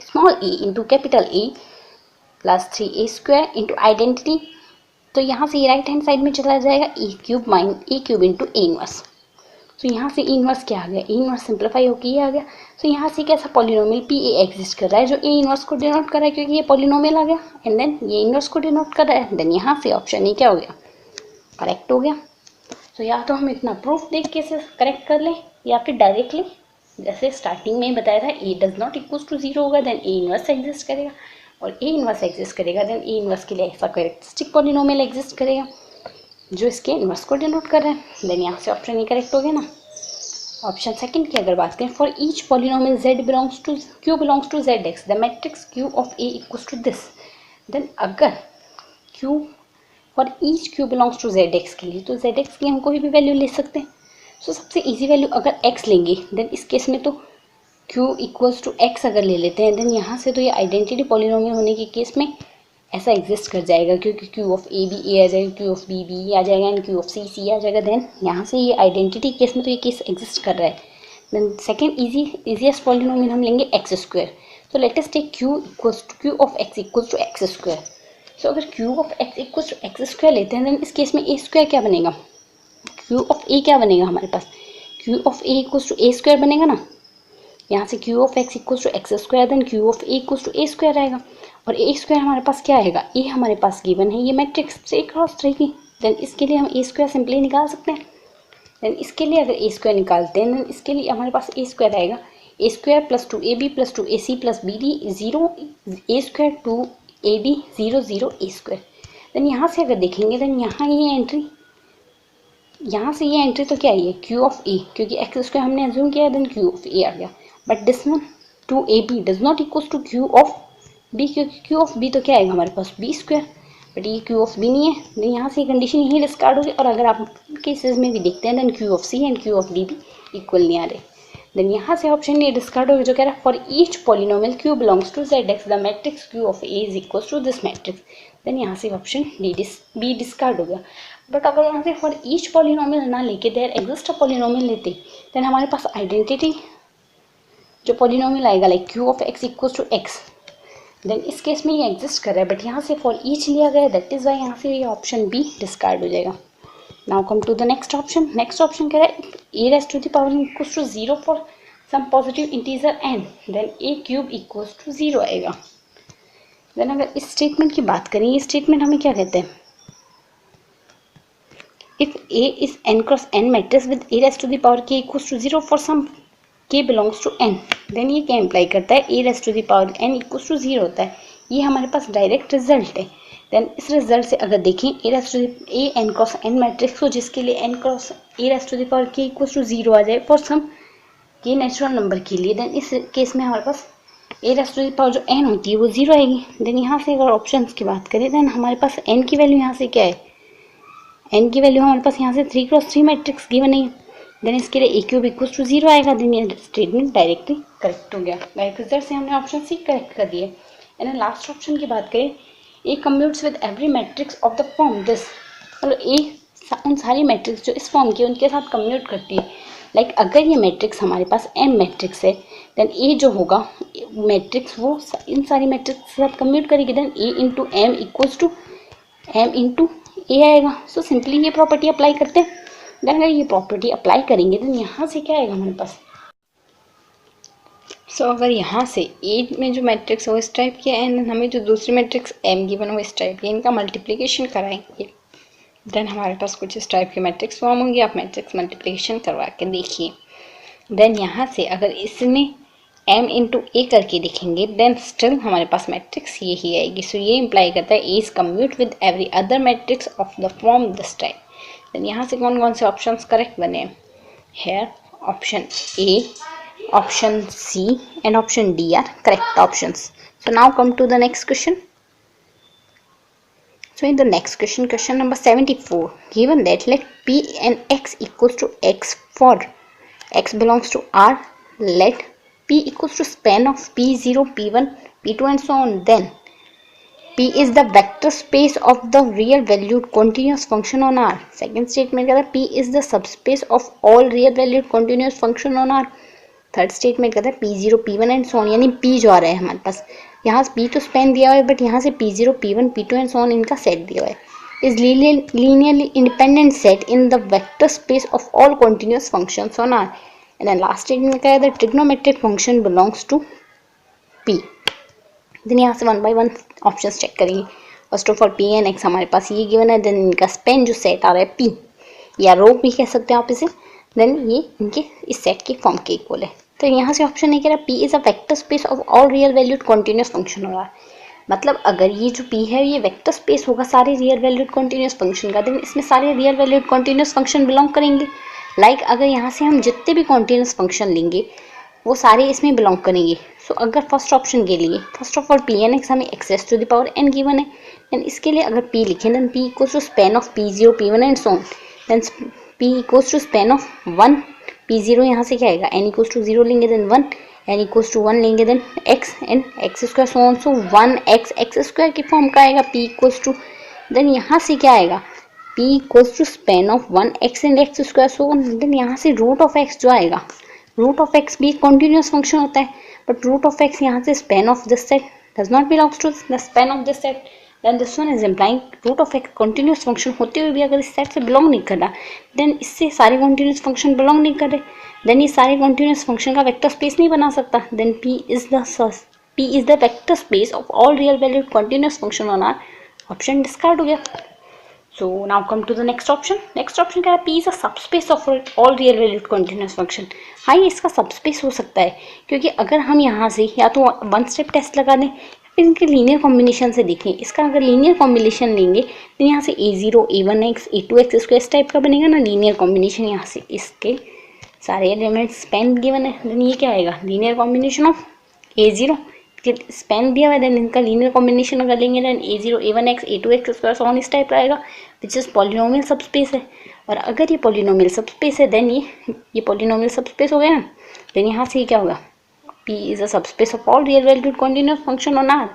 small a into capital A plus 3a square into identity. तो यहाँ से ये राइट हैंड साइड में चला जाएगा ए क्यूब इंटू ए इनवर्स। तो यहाँ से ए इनवर्स क्या आ गया, ए इनवर्स सिंप्लीफाई होकर ये आ गया। तो यहाँ से कैसा पॉलिनोमियल पी ए एग्जिस्ट कर रहा है जो ए इनवर्स को डिनोट कर रहा है, क्योंकि ये पॉलिनोमियल आ गया एंड देन ये इनवर्स को डिनोट कर रहा है। देन यहाँ से ऑप्शन ए क्या हो गया, करेक्ट हो गया। तो या तो हम इतना प्रूफ देख के इसे करेक्ट कर लें या फिर डायरेक्टली जैसे स्टार्टिंग में ही बताया था ए डज नॉट इक्वल्स टू 0 होगा देन ए इनवर्स एग्जिस्ट करेगा, और ए इनवर्स एग्जिस्ट करेगा देन ए इनवर्स के लिए ऐसा कैरेक्टरिस्टिक पॉलिनोमियल एग्जिस्ट करेगा जो इसके इनवर्स को डिनोट कर रहा है। देन यहाँ से ऑप्शन ए करेक्ट हो गया ना। ऑप्शन सेकंड की अगर बात करें, for each polynomial z belongs to q belongs to zx the matrix q of a equals to this. Then अगर q for each q belongs to zx के लिए, तो zx की हम कोई भी वैल्यू ले सकते हैं। सो सबसे इजी वैल्यू अगर x लेंगे देन इस केस में तो q इक्वल्स टू x अगर ले लेते हैं, देन यहाँ से तो ये आइडेंटिटी पॉलिनोमियल होने के केस में ऐसा एग्जिस्ट कर जाएगा, क्योंकि q ऑफ a भी a आ जाएगा, q ऑफ b b आ जाएगा and q of c c आ जाएगा। देन यहाँ से ये आइडेंटिटी केस में तो ये केस एग्जिस्ट कर रहा है। देन सेकेंड इजीएस्ट पॉलिनोमियल हम लेंगे एक्स स्क्वायर। तो let us take q equals to q of x equals to x square. So अगर q of x equals to x square लेते हैं देन इस केस में a स्क्वायर क्या बनेगा, q ऑफ a क्या बनेगा हमारे पास, q of a equals to a square बनेगा ना। यहाँ से q of x equals to x square then q of a equals to a square आएगा, और a स्क्वायर हमारे पास क्या आएगा, a हमारे पास गिवन है, ये मैट्रिक्स से क्रॉस रहेगी। देन इसके लिए हम a स्क्वायर सिंपली निकाल सकते हैं। देन इसके लिए अगर a स्क्वायर निकालते हैं देन इसके लिए हमारे पास a स्क्वायर आएगा, a square plus 2ab plus 2ac plus bd 0 a square 2ab 0 0 a square. Then यहाँ से अगर देखेंगे देन यहाँ ये एंट्री, यहाँ से ये एंट्री तो क्या है q ऑफ a, क्योंकि एक्स स्क्वायर हमने एज्यूम किया है देन q ऑफ a आ गया। But this one 2ab does not equals to q of b, क्योंकि q ऑफ b तो क्या आएगा हमारे पास b स्क्वायर, बट ये q ऑफ b नहीं है। देन यहाँ से कंडीशन यही डिस्कार्ड होगी। और अगर आप केसेस में भी देखते हैं then q of c and q of d भी इक्वल नहीं आ रहे। देन यहाँ से ऑप्शन ये डिस्कार्ड होगा जो कह रहा है for each polynomial q belongs to zx the matrix q of a is equals to this matrix. Then यहाँ से ऑप्शन बी डिस्कार्ड हो गया। बट अगर यहाँ से फॉर ईच पॉलिनोमियल ना लेके देयर एग्जिस्ट अ पॉलिनोमियल लेते देन हमारे पास आइडेंटिटी जो पॉलिनोमियल आएगा like q of x equals to x, then इस केस में ये एग्जिस्ट कर रहा है। बट यहाँ से फॉर ईच लिया गया दैट इज़ वाई यहाँ से ये ऑप्शन बी डिस्कार्ड हो जाएगा। Now come to the next option. Next option कह रहा है A raise to the power equals to 0 for some positive integer n, then a cube equals to 0 आएगा। Then अगर इस स्टेटमेंट की बात करें, ये स्टेटमेंट हमें क्या कहते हैं, if a is n cross n matrix with a raise to the power k equals to 0 for some k belongs to n, then ये क्या इम्प्लाई करता है a raise to the power n equals to 0 होता है। ये हमारे पास direct result है। देन इस रिजल्ट से अगर देखें a raise to a n cross n matrix हो जिसके लिए n cross a raise to the power k equals to 0 आ जाए for some k natural number के लिए, देन इस केस में हमारे पास a raise to the power जो n होती है वो 0 आएगी। देन यहाँ से अगर ऑप्शंस की बात करें देन हमारे पास n की वैल्यू यहाँ से क्या है, n की वैल्यू हमारे पास यहाँ से 3 क्रॉस 3 मैट्रिक्स गिवन है। देन इसके लिए a क्यूब इक्वल्स टू 0 आएगा। देन ये स्टेटमेंट डायरेक्टली करेक्ट हो गया। डायरेक्ट रिजल्ट से हमने ऑप्शन सी करेक्ट कर दिए। एंड लास्ट ऑप्शन की बात करें, a commutes with every matrix of the form this, मतलब a उन सारी मैट्रिक्स जो इस फॉर्म की उनके साथ कम्यूट करती है। लाइक अगर ये मैट्रिक्स हमारे पास m मैट्रिक्स है देन a जो होगा मैट्रिक्स वो इन सारी मैट्रिक्स के साथ कम्यूट करेगी। Then a into m equals to m into a आएगा। सो सिंपली ये प्रॉपर्टी अप्लाई करते हैं। देन अगर ये प्रॉपर्टी अप्लाई करेंगे देन यहाँ से क्या आएगा हमारे पास, सो अगर यहाँ से A में जो मैट्रिक्स हो इस टाइप की है एंड हमें जो दूसरी मैट्रिक्स M गिवन हो इस टाइप की, इनका मल्टीप्लिकेशन कराएंगे देन हमारे पास कुछ इस टाइप की मैट्रिक्स फॉर्म होंगी। आप मैट्रिक्स मल्टीप्लिकेशन करवा के देखिए। देन यहाँ से अगर इसमें M इंटू A करके देखेंगे देन स्टिल हमारे पास मैट्रिक्स यही आएगी। सो ये इम्प्लाई करता है A is commute with every other matrix of the form this type. Then यहाँ से कौन कौन से ऑप्शंस करेक्ट बने, here option A, option C and option D are correct options. So now come to the next question. So in the next question, question number 74, given that let P and X equals to X for X belongs to R, let P equals to span of P0, P1, P2 and so on, then P is the vector space of the real valued continuous function on R. Second statement कहता है P is the subspace of all real valued continuous function on R. Third statement कहता है P0, P1 and so on, यानी P जो आ रहा है हमारे पास, यहाँ P तो स्पेन दिया हुआ है बट यहाँ से P0, P1, P2 and so on इनका सेट दिया हुआ है, is linearly independent set in the vector space of all continuous functions on R. And then last statement क्या है, the trigonometric function belongs to P. Then यहाँ से one by one options check करेंगे. First of all P and X हमारे पास ये given है, then इनका स्पेन जो सेट आ रहा है P या रो भी कह सकते हैं आप इसे, देन ये इनके इस सेट के फॉर्म के इक्वल है. तो यहाँ से ऑप्शन नहीं कह रहा P is a vector space of all real valued continuous function हो रहा है. मतलब अगर ये जो P है ये वेक्टर स्पेस होगा सारे रियल वैल्यूड कॉन्टिन्यूस फंक्शन का, देन इसमें सारे real valued continuous function belong करेंगे. लाइक अगर यहाँ से हम जितने भी कॉन्टिन्यूस फंक्शन लेंगे वो सारे इसमें बिलोंग करेंगे. सो अगर फर्स्ट ऑप्शन के लिए first of all P and x हमें x to the power n given है, देन इसके लिए अगर P लिखें then P equals to span of P0, P1 and so on, then P equals to span of 1 P0 यहाँ से क्या आएगा n इक्वल्स टू 0 लेंगे देन 1, n इक्वल्स टू 1 लेंगे then x and x square so on, so 1x x square की form का आएगा P equals to, then यहाँ से क्या आएगा P equals to span of 1x and x square so on, then यहाँ से रूट ऑफ x जो आएगा, रूट ऑफ x भी एक कॉन्टिन्यूस फंक्शन होता है बट रूट ऑफ x यहाँ से span of this set does not belongs to the span of this set, then this one is implying root of x continuous function होते हुए भी अगर इस सेट से बिलोंग नहीं कर रहा, देन इससे सारे कॉन्टिन्यूस फंक्शन बिलोंग नहीं कर रहे, देन ये सारे कॉन्टिन्यूस फंक्शन का वेक्टर स्पेस नहीं बना सकता, then P is the vector space of all real valued continuous function on R. Option discard हो गया. So now come to the next option. Next option क्या है, P is a subspace of all real valued continuous function. हाँ ये इसका subspace हो सकता है क्योंकि अगर हम यहाँ से या तो वन स्टेप टेस्ट लगा दें फिर इनके लीनियर कॉम्बिनेशन से देखें. इसका अगर लीनियर कॉम्बिनेशन लेंगे तो यहाँ से A0, A1x, A2x स्क्वायर इस टाइप का बनेगा ना लीनियर कॉम्बिनेशन. यहाँ से इसके सारे एलिमेंट्स स्पेन गिवन है, देन ये क्या आएगा linear combination of A0 Spain दिया हुआ है, देन इनका लीनियर कॉम्बिनेशन अगर लेंगे then A0, A1x, A2x square so on इस टाइप का आएगा विच इज़ पॉलिनोमियल सबस्पेस है. और अगर ये पॉलिनोमियल सबस्पेस है देन ये पॉलिनोमियल सबस्पेस हो गया ना, देन यहाँ से क्या होगा P is a subspace of all real valued continuous function on R,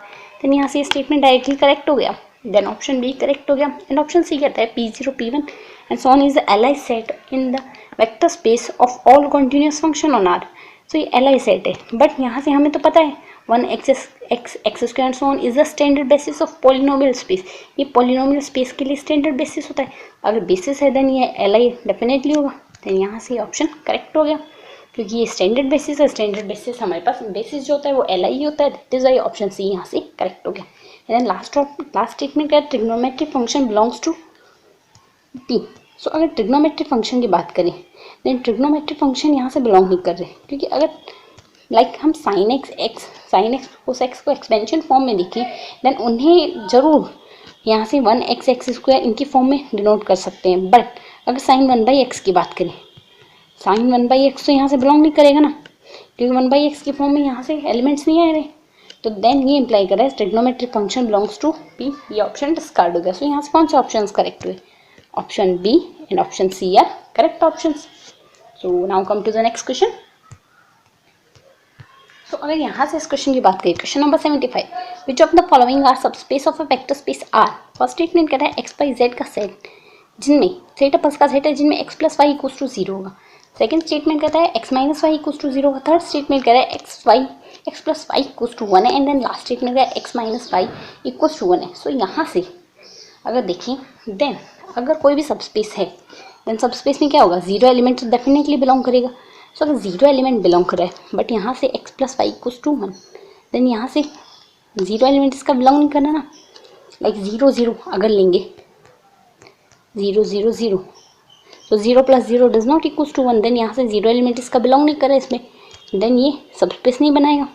then यहाँ से स्टेटमेंट डायरेक्टली करेक्ट हो गया. देन ऑप्शन बी करेक्ट हो गया. एंड ऑप्शन सी कहता है P0, P1 and so on is the LI set in the vector space of all continuous function on R. So ये LI set है but यहाँ से हमें तो पता है 1x square so on is the standard basis of polynomial space. ये polynomial space के लिए स्टैंडर्ड बेसिस होता है. अगर बेसिस है देन ये एलाई डेफिनेटली होगा. देन यहाँ से ऑप्शन करेक्ट हो गया क्योंकि ये स्टैंडर्ड बेसिस है. स्टैंडर्ड बेसिस हमारे पास बेसिस जो होता है वो एलाई होता है. That is why option C यहाँ से करेक्ट हो गया. देन लास्ट स्टेटमेंट क्या है, trigonometric function belongs to P. So अगर ट्रिग्नोमेट्रिक फंक्शन की बात करें देन ट्रिग्नोमेट्रिक फंक्शन यहाँ से बिलोंग नहीं कर रहे क्योंकि अगर हम साइन एक्स कोस एक्स को एक्सपेंशन फॉर्म में लिखें देन उन्हें जरूर यहाँ से 1x स्क्वायर इनकी फॉर्म में डिनोट कर सकते हैं. बट अगर साइन 1/x की बात करें, साइन 1/x तो यहाँ से बिलोंग नहीं करेगा ना क्योंकि 1/x की फॉर्म में यहाँ से एलिमेंट्स नहीं आ रहे. तो देन ये इंप्लाई कर रहा है trigonometric function belongs to P. ये ऑप्शन डिस्कार्ड हो गया. सो यहाँ से कौन से ऑप्शन करेक्ट हुए, option B and option C are correct option. So now come to the next question. तो अगर यहाँ से इस क्वेश्चन की बात करें, question number 75, which of the following are subspace of a vector space R. First statement कहता है एक्स बाई जेड का सेट जिनमें सेट प्लस का सेट है जिनमें x plus y equals to 0 होगा. सेकंड स्टेटमेंट कहता है x minus y equals to 0 होगा. थर्ड स्टेटमेंट कहता है x plus y equals to 1 है. एंड देन लास्ट स्टेटमेंट कहता है x minus y equals to 1 है. सो यहाँ से अगर देखें देन अगर कोई भी सबस्पेस है देन सबस्पेस में क्या होगा, 0 एलिमेंट तो डेफिनेटली बिलोंग करेगा. सो अगर 0 एलिमेंट बिलोंग कर रहा है बट यहाँ से x plus y equals to 1, then यहाँ से 0 एलिमेंट इसका बिलोंग नहीं करना ना. लाइक 0 0 अगर लेंगे 0 0 0 तो 0 plus 0 does not equals to 1, then यहाँ से 0 एलिमेंट इसका बिलोंग नहीं कर रहा है इसमें, देन ये सबस्पेस नहीं बनाएगा.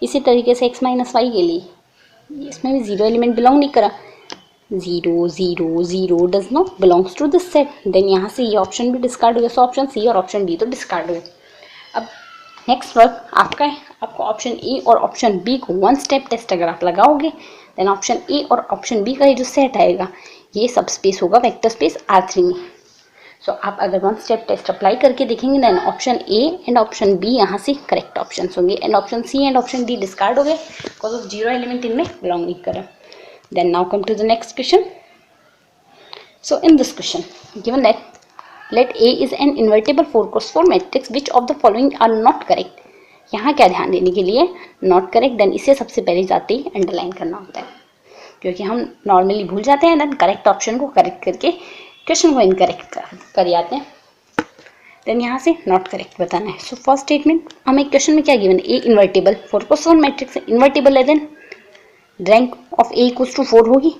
इसी तरीके से x माइनस वाई के लिए इसमें भी 0 एलिमेंट बिलोंग नहीं करा. 0 0 0 does not belongs to this set, then यहाँ से ये ऑप्शन भी डिस्कार्ड हो गया. सो ऑप्शन सी और ऑप्शन डी तो डिस्कार्ड हो गया. अब नेक्स्ट वर्क आपका है, आपको ऑप्शन ए और ऑप्शन बी को वन स्टेप टेस्ट अगर आप लगाओगे देन ऑप्शन ए और ऑप्शन बी का ये जो सेट आएगा ये सब स्पेस होगा वेक्टर स्पेस R3 में. सो आप अगर वन स्टेप टेस्ट अप्लाई करके देखेंगे then option A and option B यहाँ से करेक्ट ऑप्शन होंगे and option C and option D discard हो गए बिकॉज ऑफ 0 एलिमेंट इनमें बिलोंग नहीं कर रहा. Then now come to the next question. So in this question, given that let A is an invertible 4x4 matrix, which of the following are not correct. यहाँ क्या ध्यान देने के लिए, नॉट करेक्ट, देन इसे सबसे पहले जाते ही अंडरलाइन करना होता है, क्योंकि हम नॉर्मली भूल जाते हैं, देन करेक्ट ऑप्शन को करेक्ट करके क्वेश्चन को इनकरेक्ट कर जाते हैं। देन यहाँ से नॉट करेक्ट बताना है। सो फर्स्ट स्टेटमेंट हमें क्वेश्चन में क्या गिवन है, ए इन्वर्टिबल 4x4 मैट्रिक्स है, इन्वर्टिबल है, then rank of A equals to 4 होगी।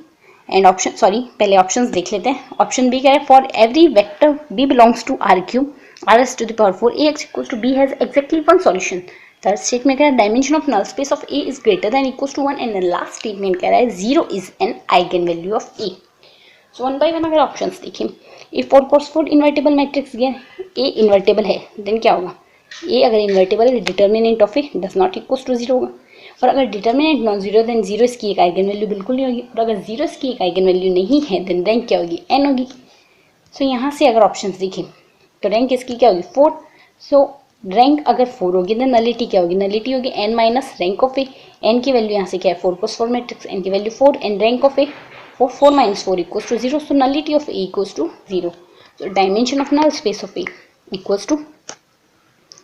एंड ऑप्शन पहले ऑप्शंस देख लेते हैं। ऑप्शन बी क्या है, for every vector B belongs to R cube R S to the power 4 A x equals to B has exactly one solution. Third statement कह रहा है dimension of null space of A is greater than equals to 1 and last statement कह रहा है 0 is an eigen value of A. So one by one अगर options देखें, A 4x4 invertible matrix गया, ए invertible है, देन क्या होगा, ए अगर इन्वर्टिबल है determinant of A does not equals to 0 होगा, और अगर डिटर्मिनेंट नॉन जीरो देन 0 इसकी एक आइगन वैल्यू बिल्कुल नहीं होगी, और अगर 0 इसकी एक आइगन वैल्यू नहीं है देन रैंक क्या होगी, n होगी। सो यहाँ से अगर ऑप्शंस देखें तो रैंक इसकी क्या होगी 4। सो रैंक अगर 4 होगी देन नलिटी क्या होगी, नलिटी होगी n minus rank of A. n की वैल्यू यहाँ से क्या है 4x4 मैट्रिक्स, n की value 4 and rank of A 4 minus 4 equals to 0। So nullity of A equals to 0। So dimension of null space of A equals to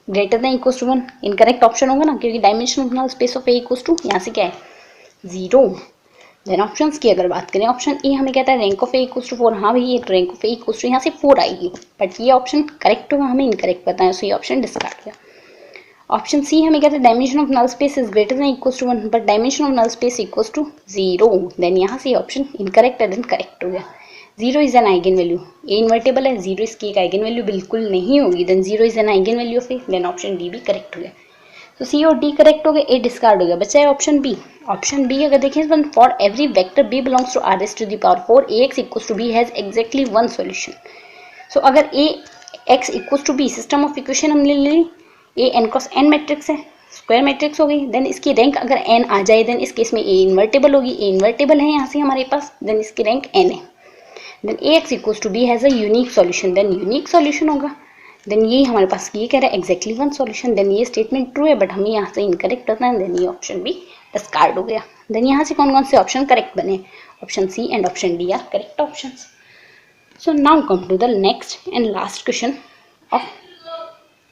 greater than equals to 1, incorrect option होगा ना, क्योंकि dimension of null space of A equals to यहाँ से क्या है 0। Then options की अगर बात करें, ऑप्शन ए हमें कहता है rank of A equals to 4, हाँ भाई ये rank of A equals to यहाँ से 4 आएगी, बट ये ऑप्शन करेक्ट होगा, हमें इनकरेक्ट पता है, सो ये ऑप्शन डिस्कार्ड किया। ऑप्शन सी हमें कहता है dimension of null space is greater than equals to 1, but dimension of null space equals to 0, then यहाँ से ऑप्शन इनकरेक्ट है, देन करेक्ट हो गया। 0 is an eigen value, A invertible है, 0 इसकी एक आइगन वैल्यू बिल्कुल नहीं होगी, then 0 is an eigen value of A, then option D भी करेक्ट हो गया। तो सी और डी करेक्ट हो गए, ए डिस्कार्ड हो गया, बचा है ऑप्शन बी। ऑप्शन बी अगर देखें, for every vector B belongs to R S to the power 4 A x equals to B has exactly one solution. So अगर A x equals to B system of equation हमने ले ली, A N cross N matrix है, square matrix हो गई, then इसकी rank अगर N आ जाए देन इस केस में ए इन्वर्टेबल होगी, ए इन्वर्टेबल है यहाँ से हमारे पास, देन इसकी रैंक एन है, then A x equals to B has a unique solution, then unique solution होगा, देन ये हमारे पास ये कह रहा है एग्जैक्टली वन सॉल्यूशन, देन ये स्टेटमेंट ट्रू है, बट हमें यहाँ से इनकरेक्ट होता है, देन ये ऑप्शन भी डिस्कार्ड हो गया। देन यहाँ से कौन कौन से ऑप्शन करेक्ट बने, option C and option D are correct option. So now come to the next and last question of,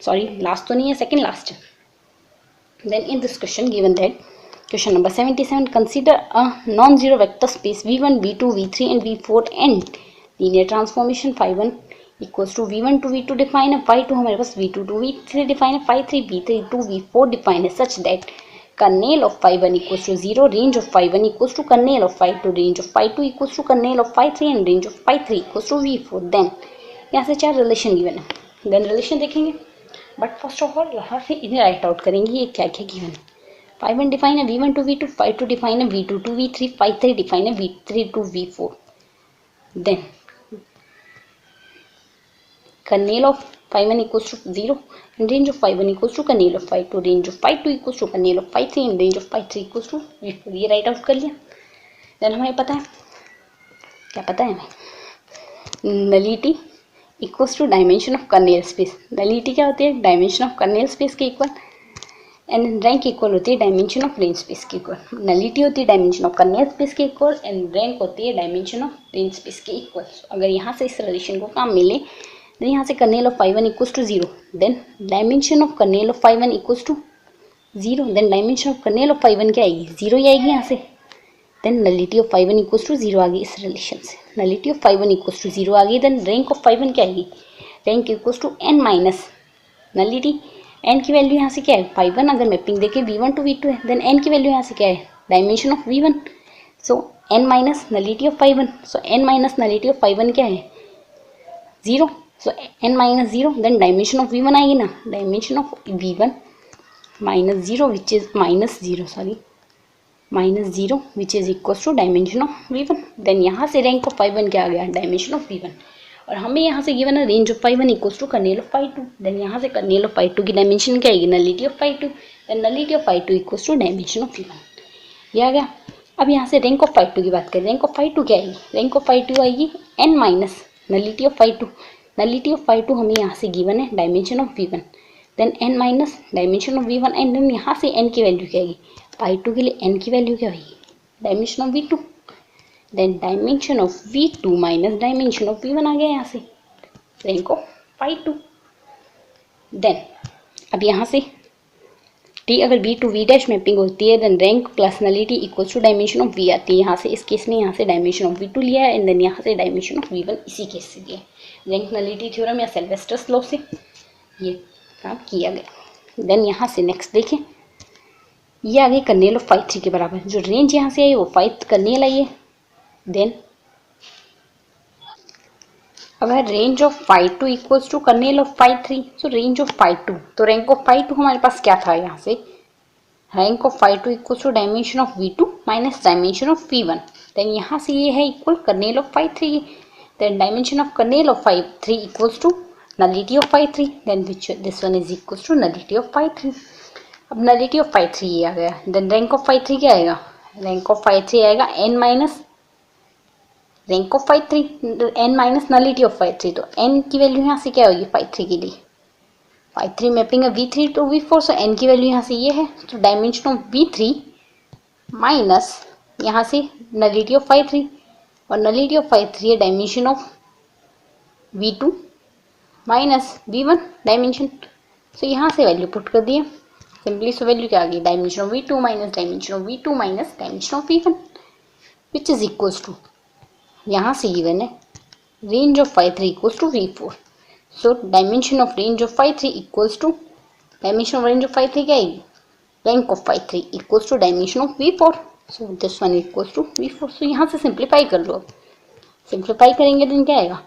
sorry last तो नहीं है, second last. Then in this question given that question number 77, consider a non-zero vector space v1, v2, v3 and v4 and linear transformation phi1 equals to v1 to v2 define है, phi2 हमारे पास v2 to v3 define है, phi3 v3 to v4 define है, such that kernel of phi1 equals to 0, range of phi1 equals to kernel of phi2, range of phi2 equals to kernel of phi3 and range of phi3 equals to v4। then यहाँ से 4 relation given है, then relation देखेंगे, but first of all यहाँ से इन्हें right out करेंगे ये क्या क्या गिवन है। phi1 डिफाइन है v1 to v2, phi2 define है v2 to v3, phi3 define है v3 to v4। Then kernel of phi1 equals to 0 and range of phi1 equals to kernel of phi2, range of phi2 equals to kernel of phi3 and range of phi3 equals to v4, ये right out कर लिया। Then हमें पता है क्या पता है हमें, nullity equals to dimension of kernel space, nullity क्या होती है डायमेंशन ऑफ कर्नेल स्पेस के इक्वल, एंड रैंक इक्वल होती है डायमेंशन ऑफ रेंज स्पेस के इक्वल। नलिटी होती है डायमेंशन ऑफ कर्नेल स्पेस के इक्वल एंड रैंक होती है डायमेंशन ऑफ रेंज स्पेस के इक्वल। अगर यहाँ से इस रिलेशन को काम मिले, देन यहाँ से kernel of phi1 equals to 0, then dimension of kernel of phi1 equals to 0, then dimension of kernel of phi1 क्या आएगी 0 ही आएगी यहाँ से, then nullity of phi1 equals to 0 आ गई इस रिलेशन से, nullity of phi1 equals to 0 आ गई, देन रैंक ऑफ phi1 क्या आएगी, rank equals to n minus nullity, n की वैल्यू यहाँ से क्या है phi1, अगर मैपिंग देखें v1 टू v2 है, देन n की वैल्यू यहाँ से क्या है dimension of v1, so n minus nullity of phi1, so n minus nullity of phi1 क्या है 0, so n minus 0, then dimension of v1 आएगी ना, dimension of v1 minus 0 which is minus 0 sorry minus 0 which is equals to dimension of v1, then यहाँ से rank of phi1 क्या आ गया dimension of v1, और हमें यहाँ से गिवन है range of phi1 equals to kernel of phi2, then यहाँ से कर्नेल ऑफ phi2 की डायमेंशन क्या आएगी nullity of phi2, then nullity of phi2 equals to dimension of v1, ये आ गया। अब यहाँ से रैंक ऑफ phi2 की बात करें, रैंक ऑफ phi2 क्या आएगी, रैंक ऑफ phi2 आएगी n minus nullity of phi2, nullity of phi2 हमें यहाँ से गिवन है dimension of v1, then n minus dimension of v1 and then यहाँ से n की वैल्यू क्या आएगी phi2 के लिए n की वैल्यू क्या होगी dimension of v2, then dimension of V2 minus dimension of V1 आ गया यहाँ से, रैंक ऑफ phi 2। देन अब यहाँ से T अगर V to V dash mapping होती है then rank plus nullity equal to dimension of V आती है। यहाँ से इस केस में यहाँ से डायमेंशन ऑफ V2 लिया है एंड देन यहाँ से डायमेंशन ऑफ V1 इसी केस से लिया है। रैंक नलिटी थ्योरम या सिल्वेस्टर्स लॉ से ये काम किया गया। देन यहाँ से नेक्स्ट देखें, ये आगे कर्नेल ऑफ phi 3 के बराबर, जो रेंज यहाँ से आई वो phi कर्नेल आई है। देन अगर range of phi 2 equals to kernel of phi 3, so range of phi 2, तो रैंक ऑफ phi 2 हमारे पास क्या था यहाँ से, rank of phi 2 equals to dimension of V2 minus dimension of V1। Then यहाँ से ये है equal kernel of phi 3, then dimension of kernel of phi 3 equals to nullity of phi 3, then which this one is equals to nullity of phi 3। अब nullity of phi 3 ये आ गया, then rank of phi 3 क्या आएगा, rank of phi 3 आएगा n minus rank of phi 3 n minus nullity of phi 3, तो n की value यहाँ से क्या होगी phi 3 के लिए, phi 3 मैपिंग है V3 to V4, so n की वैल्यू यहाँ से ये है, तो डायमेंशन ऑफ V3 माइनस यहाँ से नलिटी ऑफ phi 3, और नलिटी ऑफ phi 3 है dimension of V2 minus V1 dimension, so यहाँ से वैल्यू पुट कर दिया सिंपली। सो वैल्यू क्या आ गई, dimension of V2 minus dimension of V2 minus dimension of V1 which is equals to, यहाँ से गिवन है range of phi 3 equals to V4, so dimension of range of phi 3 equals to dimension of range of phi 3 क्या आएगी, rank of phi 3 equals to dimension of V4, so this one equals to V4। So यहाँ से simplify कर लो, simplify करेंगे then क्या आएगा,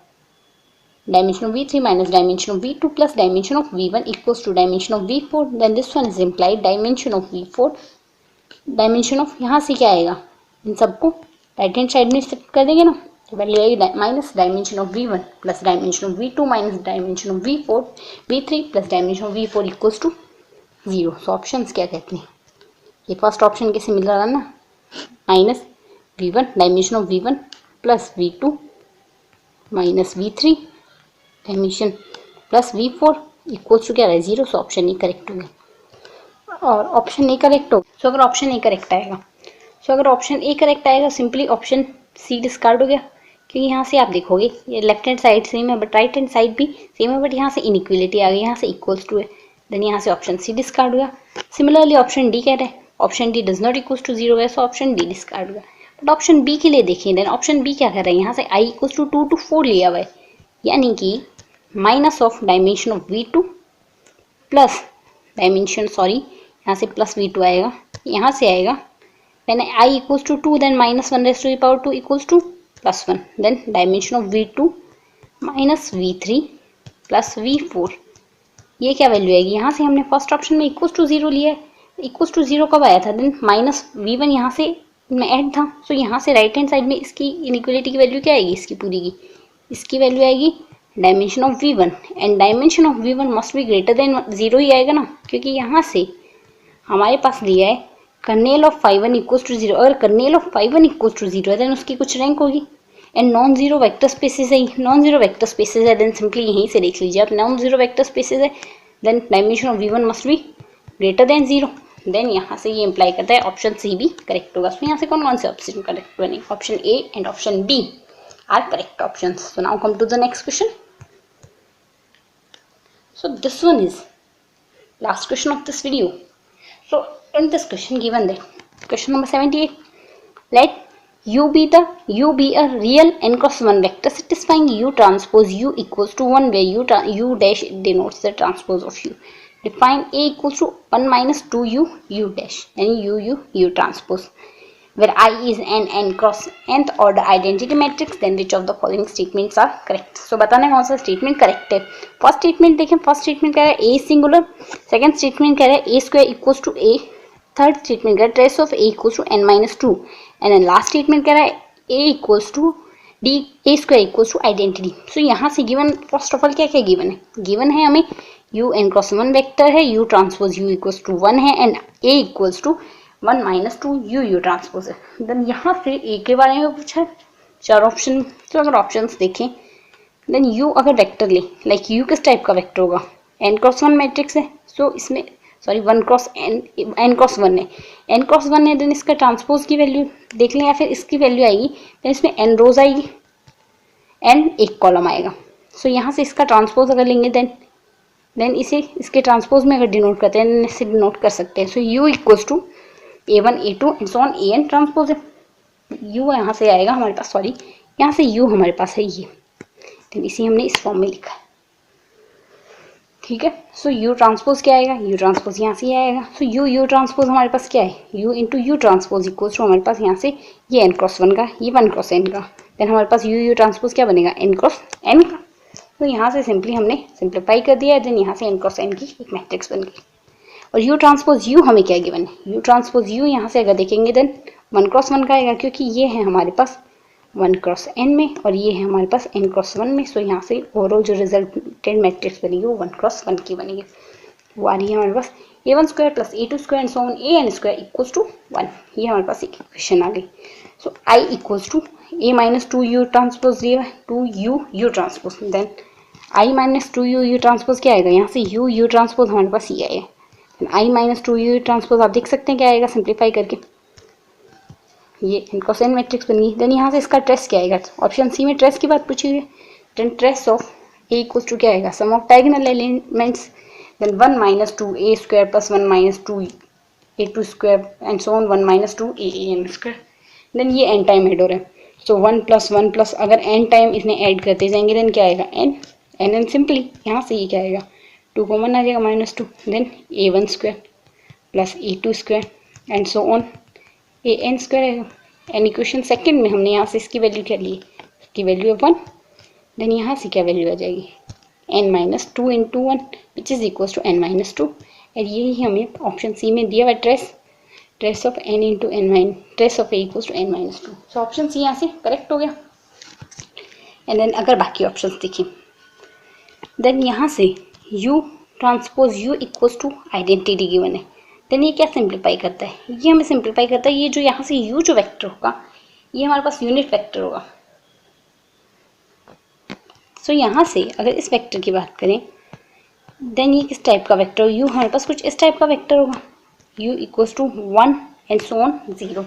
dimension of V3 minus dimension of V2 plus dimension of V1 equals to dimension of V4, then this one is implied dimension of V4, dimension of यहाँ से क्या आएगा, इन सबको राइट हैंड साइड में शिफ्ट कर देंगे ना, तो वैल्यू आएगी minus dimension of V1 plus dimension of V2 minus dimension of V3 plus dimension of V4 equals to 0। So options क्या कहते हैं, ये फर्स्ट ऑप्शन के सिमिलर है ना, minus V1 dimension of V1 plus V2 minus V3 dimension plus V4 equals to क्या है 0। So option A correct होगा, और ऑप्शन ए करेक्ट हो, सो अगर ऑप्शन ए करेक्ट आएगा, सो अगर ऑप्शन ए करेक्ट आएगा सिंपली ऑप्शन सी डिस्कार्ड हो गया, क्योंकि यहाँ से आप देखोगे ये लेफ्ट हैंड साइड सेम है बट राइट हैंड साइड भी सेम है, बट यहाँ से इनइक्वलिटी आ गई, यहाँ से इक्वल्स टू है, देन यहाँ से ऑप्शन सी डिस्कार्ड हुआ। सिमिलरली ऑप्शन डी कह रहे हैं option D does not equals to 0 है, सो ऑप्शन डी डिस्कार्ड हुआ। बट ऑप्शन बी के लिए देखिए, देन ऑप्शन बी क्या कर रहे हैं, यहाँ से आई इक्वल्स टू 2 to 4 लिया हुआ है, यानी कि minus of dimension of V2 plus dimension यहाँ से प्लस V2 आएगा, यहाँ से आएगा then I equals to 2, then minus 1 raised to the power 2 equals to plus 1, then dimension of V2 minus V3 plus V4, ये क्या वैल्यू आएगी, यहाँ से हमने फर्स्ट ऑप्शन में इक्वल्स टू 0 लिया है, इक्वल्स टू 0 कब आया था, देन माइनस V1 यहाँ से ऐड था, सो यहाँ से राइट हैंड साइड में इसकी इनइक्वलिटी की वैल्यू क्या आएगी, इसकी पूरी की इसकी वैल्यू आएगी dimension of V1, and dimension of V1 must be greater than 0 ही आएगा ना, क्योंकि यहाँ से हमारे पास दिया है kernel of phi 1 equals to 0, अगर kernel of phi 1 equals to 0 है देन उसकी कुछ रैंक होगी, and non zero vector spaces है, नॉन जीरो वेक्टर स्पेसेस है देन सिंपली यहीं से देख लीजिए आप, नॉन जीरो वेक्टर स्पेसेस है then dimension of V1 must be greater than 0, then यहाँ से ये इंप्लाई करता है ऑप्शन सी भी करेक्ट होगा। सो यहाँ से कौन कौन से ऑप्शन करेक्ट बने, option A and option B are correct options. So now come to the next question, so this one is last question of this video. So in this question given that question number 78, let u be a real n cross 1 vector satisfying u transpose u equals to 1 where u dash denotes the transpose of u. Define a equals to 1 minus 2u u dash and u transpose where I is n cross nth order identity matrix, then which of the following statements are correct. So बताना कौन सा statement correct है। First statement देखें, first statement कह रहा है a singular, second statement कह रहा है a square equals to a, third statement कह रहा है trace of a equals to n minus 2, and then last statement कह रहा है a इक्वल्स टू d a square equals to identity. So यहाँ से गिवन फर्स्ट ऑफ ऑल क्या क्या गिवन है, गिवन है हमें u n क्रॉस 1 वेक्टर है, u transpose u equals to 1 है, and a equals to 1 minus 2 u transpose है। देन यहाँ से ए के बारे में पूछा है, चार ऑप्शन, तो अगर ऑप्शंस देखें देन u अगर वेक्टर ले, लाइक u किस टाइप का वेक्टर होगा, n क्रॉस 1 मैट्रिक्स है, सो इसमें sorry 1 cross n, n cross 1 है, एन क्रॉस 1 है, देन इसका ट्रांसपोज की वैल्यू देख लें या फिर इसकी वैल्यू आएगी, देन इसमें एन रोज आएगी एन एक कॉलम आएगा। सो यहाँ से इसका ट्रांसपोज अगर लेंगे देन इसे इसके ट्रांसपोज में अगर डिनोट करते हैं इसे डिनोट कर सकते हैं। So u equals to A1 A2 and so on AN transpose है, यू यहाँ से आएगा हमारे पास, सॉरी यहाँ से यू हमारे पास है ये, देन इसे हमने इस फॉर्म में लिखा है, ठीक है। सो यू ट्रांसपोज क्या आएगा, यू ट्रांसपोज यहाँ से आएगा। सो यू ट्रांसपोज हमारे पास क्या है, u into u transpose equals to हमारे पास यहाँ से ये एन क्रॉस 1 का, ये 1 क्रॉस एन का, देन हमारे पास यू ट्रांसपोज क्या बनेगा, एन क्रॉस एन का। तो यहाँ से सिंपली हमने सिंप्लीफाई कर दिया है, देन यहाँ से एन क्रॉस एन की एक मैट्रिक्स बन गई। और यू ट्रांसपोज यू हमें क्या गिवन है, यू ट्रांसपोज यू यहाँ से अगर देखेंगे देन 1 क्रॉस 1 का आएगा, क्योंकि ये है हमारे पास 1 क्रॉस एन में और ये है हमारे पास एन क्रॉस 1 में। सो यहाँ से ओवरऑल जो रिजल्टेंट मैट्रिक्स बनेगी वो 1 क्रॉस 1 की बनेगी, वो आ रही है हमारे पास A1 square plus A2 square and so on AN square equals to 1। ये हमारे पास एक इक्वेशन आ गई। So I equals to A minus 2U transpose दिया है 2U U transpose, then I minus 2U U transpose क्या आएगा, यहाँ से U ट्रांसपोज हमारे पास ये आएगा, I माइनस 2U ट्रांसपोज आप देख सकते हैं क्या आएगा सिंप्लीफाई करके, ये इनको सेन मैट्रिक्स बन गई। देन यहाँ से इसका ट्रेस क्या आएगा, ऑप्शन सी में ट्रेस की बात पूछी हुई है, then trace of A equals to क्या आएगा, sum of diagonal elements, then 1 minus 2A square plus 1 minus 2A2 square and so on 1 minus 2AN square. Then ये एन टाइम ऐड हो रहा है, सो 1 प्लस अगर एन टाइम इसमें add करते जाएंगे देन क्या आएगा एन सिंपली यहाँ से ये क्या आएगा 2 कॉमन आ जाएगा -2, then A1 square plus A2 square and so on AN square आएगा। एन इक्वेशन सेकंड में हमने यहाँ से इसकी वैल्यू क्या ली, इसकी वैल्यू है 1, देन यहाँ से क्या वैल्यू आ जाएगी n minus 2 into 1 which is equal to n minus 2, और यही हमें ऑप्शन सी में दिया हुआ trace of n into n trace of a equal to n minus 2। So option C यहाँ से करेक्ट हो गया। एंड देन अगर बाकी ऑप्शन देखें देन यहाँ से u transpose u equals to identity given है, देन ये क्या सिंप्लीफाई करता है, ये हमें सिंप्लीफाई करता है, ये जो यहाँ से u जो वेक्टर होगा ये हमारे पास यूनिट वेक्टर होगा। सो यहाँ से अगर इस वेक्टर की बात करें देन ये किस टाइप का वेक्टर हो, u हमारे पास कुछ इस टाइप का वेक्टर होगा, u equals to 1 and so on 0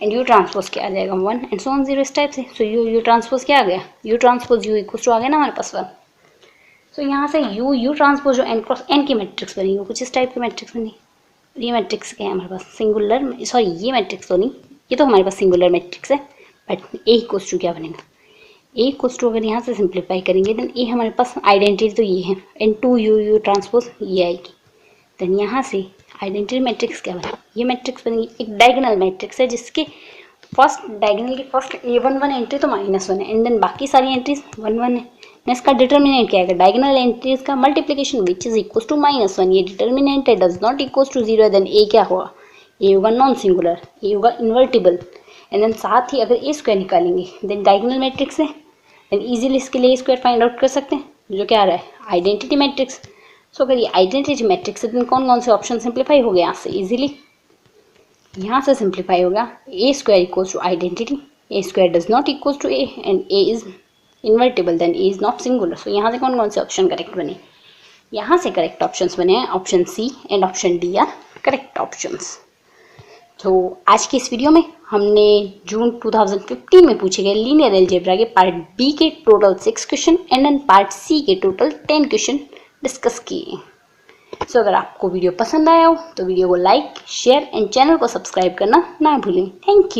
and u transpose क्या आ जाएगा 1 एंड सो ऑन 0 इस टाइप से। सो u ट्रांसपोज क्या आ गया, u transpose u equals to आ गया ना हमारे पास 1। सो यहाँ से u ट्रांसपोज जो n क्रॉस n की मैट्रिक्स बनेगी वो कुछ इस टाइप की मैट्रिक्स बनेगी। ये मैट्रिक्स क्या है हमारे पास सिंगुलर, सॉरी ये मैट्रिक्स तो नहीं, ये तो हमारे पास सिंगुलर मैट्रिक्स है, बट a इक्वल्स टू क्या बनेगा, a इक्वल्स टू अगर यहाँ से सिंप्लीफाई करेंगे देन a हमारे पास आइडेंटिटी तो ये है एंड 2u ट्रांसपोज ये आएगी, देन यहाँ से आइडेंटिटी मैट्रिक्स क्या बनेगी, ये मैट्रिक्स बनेगी एक डायगोनल मैट्रिक्स है जिसके फर्स्ट डायगोनल की फर्स्ट A11 एंट्री तो -1 है एंड देन बाकी सारी एंट्रीज 1 है। इसका डिटर्मिनेंट क्या है, डायगोनल एंट्रीज का multiplication which is equal to -1, ये डिटर्मिनेंट है does not equal to 0, then a क्या होगा, a होगा नॉन सिंगुलर, a होगा इन्वर्टिबल, एंड देन साथ ही अगर a स्क्वायर निकालेंगे देन डायगोनल मैट्रिक्स है, देन इजीली इसके लिए स्क्वायर फाइंड आउट कर सकते हैं जो क्या आ रहा है आइडेंटिटी मैट्रिक्स। सो अगर ये आइडेंटिटी मैट्रिक्स है देन कौन कौन से ऑप्शन सिंप्लीफाई हो गए यहाँ से इजीली, यहाँ से सिंप्लीफाई होगा a square equals to identity, a square does not equals to a and a is invertible then a is not singular. So यहाँ से कौन कौन से ऑप्शन करेक्ट बने, यहाँ से करेक्ट ऑप्शंस बने हैं option C and option D are correct options. तो आज की इस वीडियो में हमने जून 2015 में पूछे गए लीनियर अलजेब्रा के पार्ट बी के total 6 question and then part C के टोटल 10 क्वेश्चन डिस्कस किए। सो अगर आपको वीडियो पसंद आया हो तो वीडियो को लाइक शेयर एंड चैनल को सब्सक्राइब करना ना भूलें। Thank you.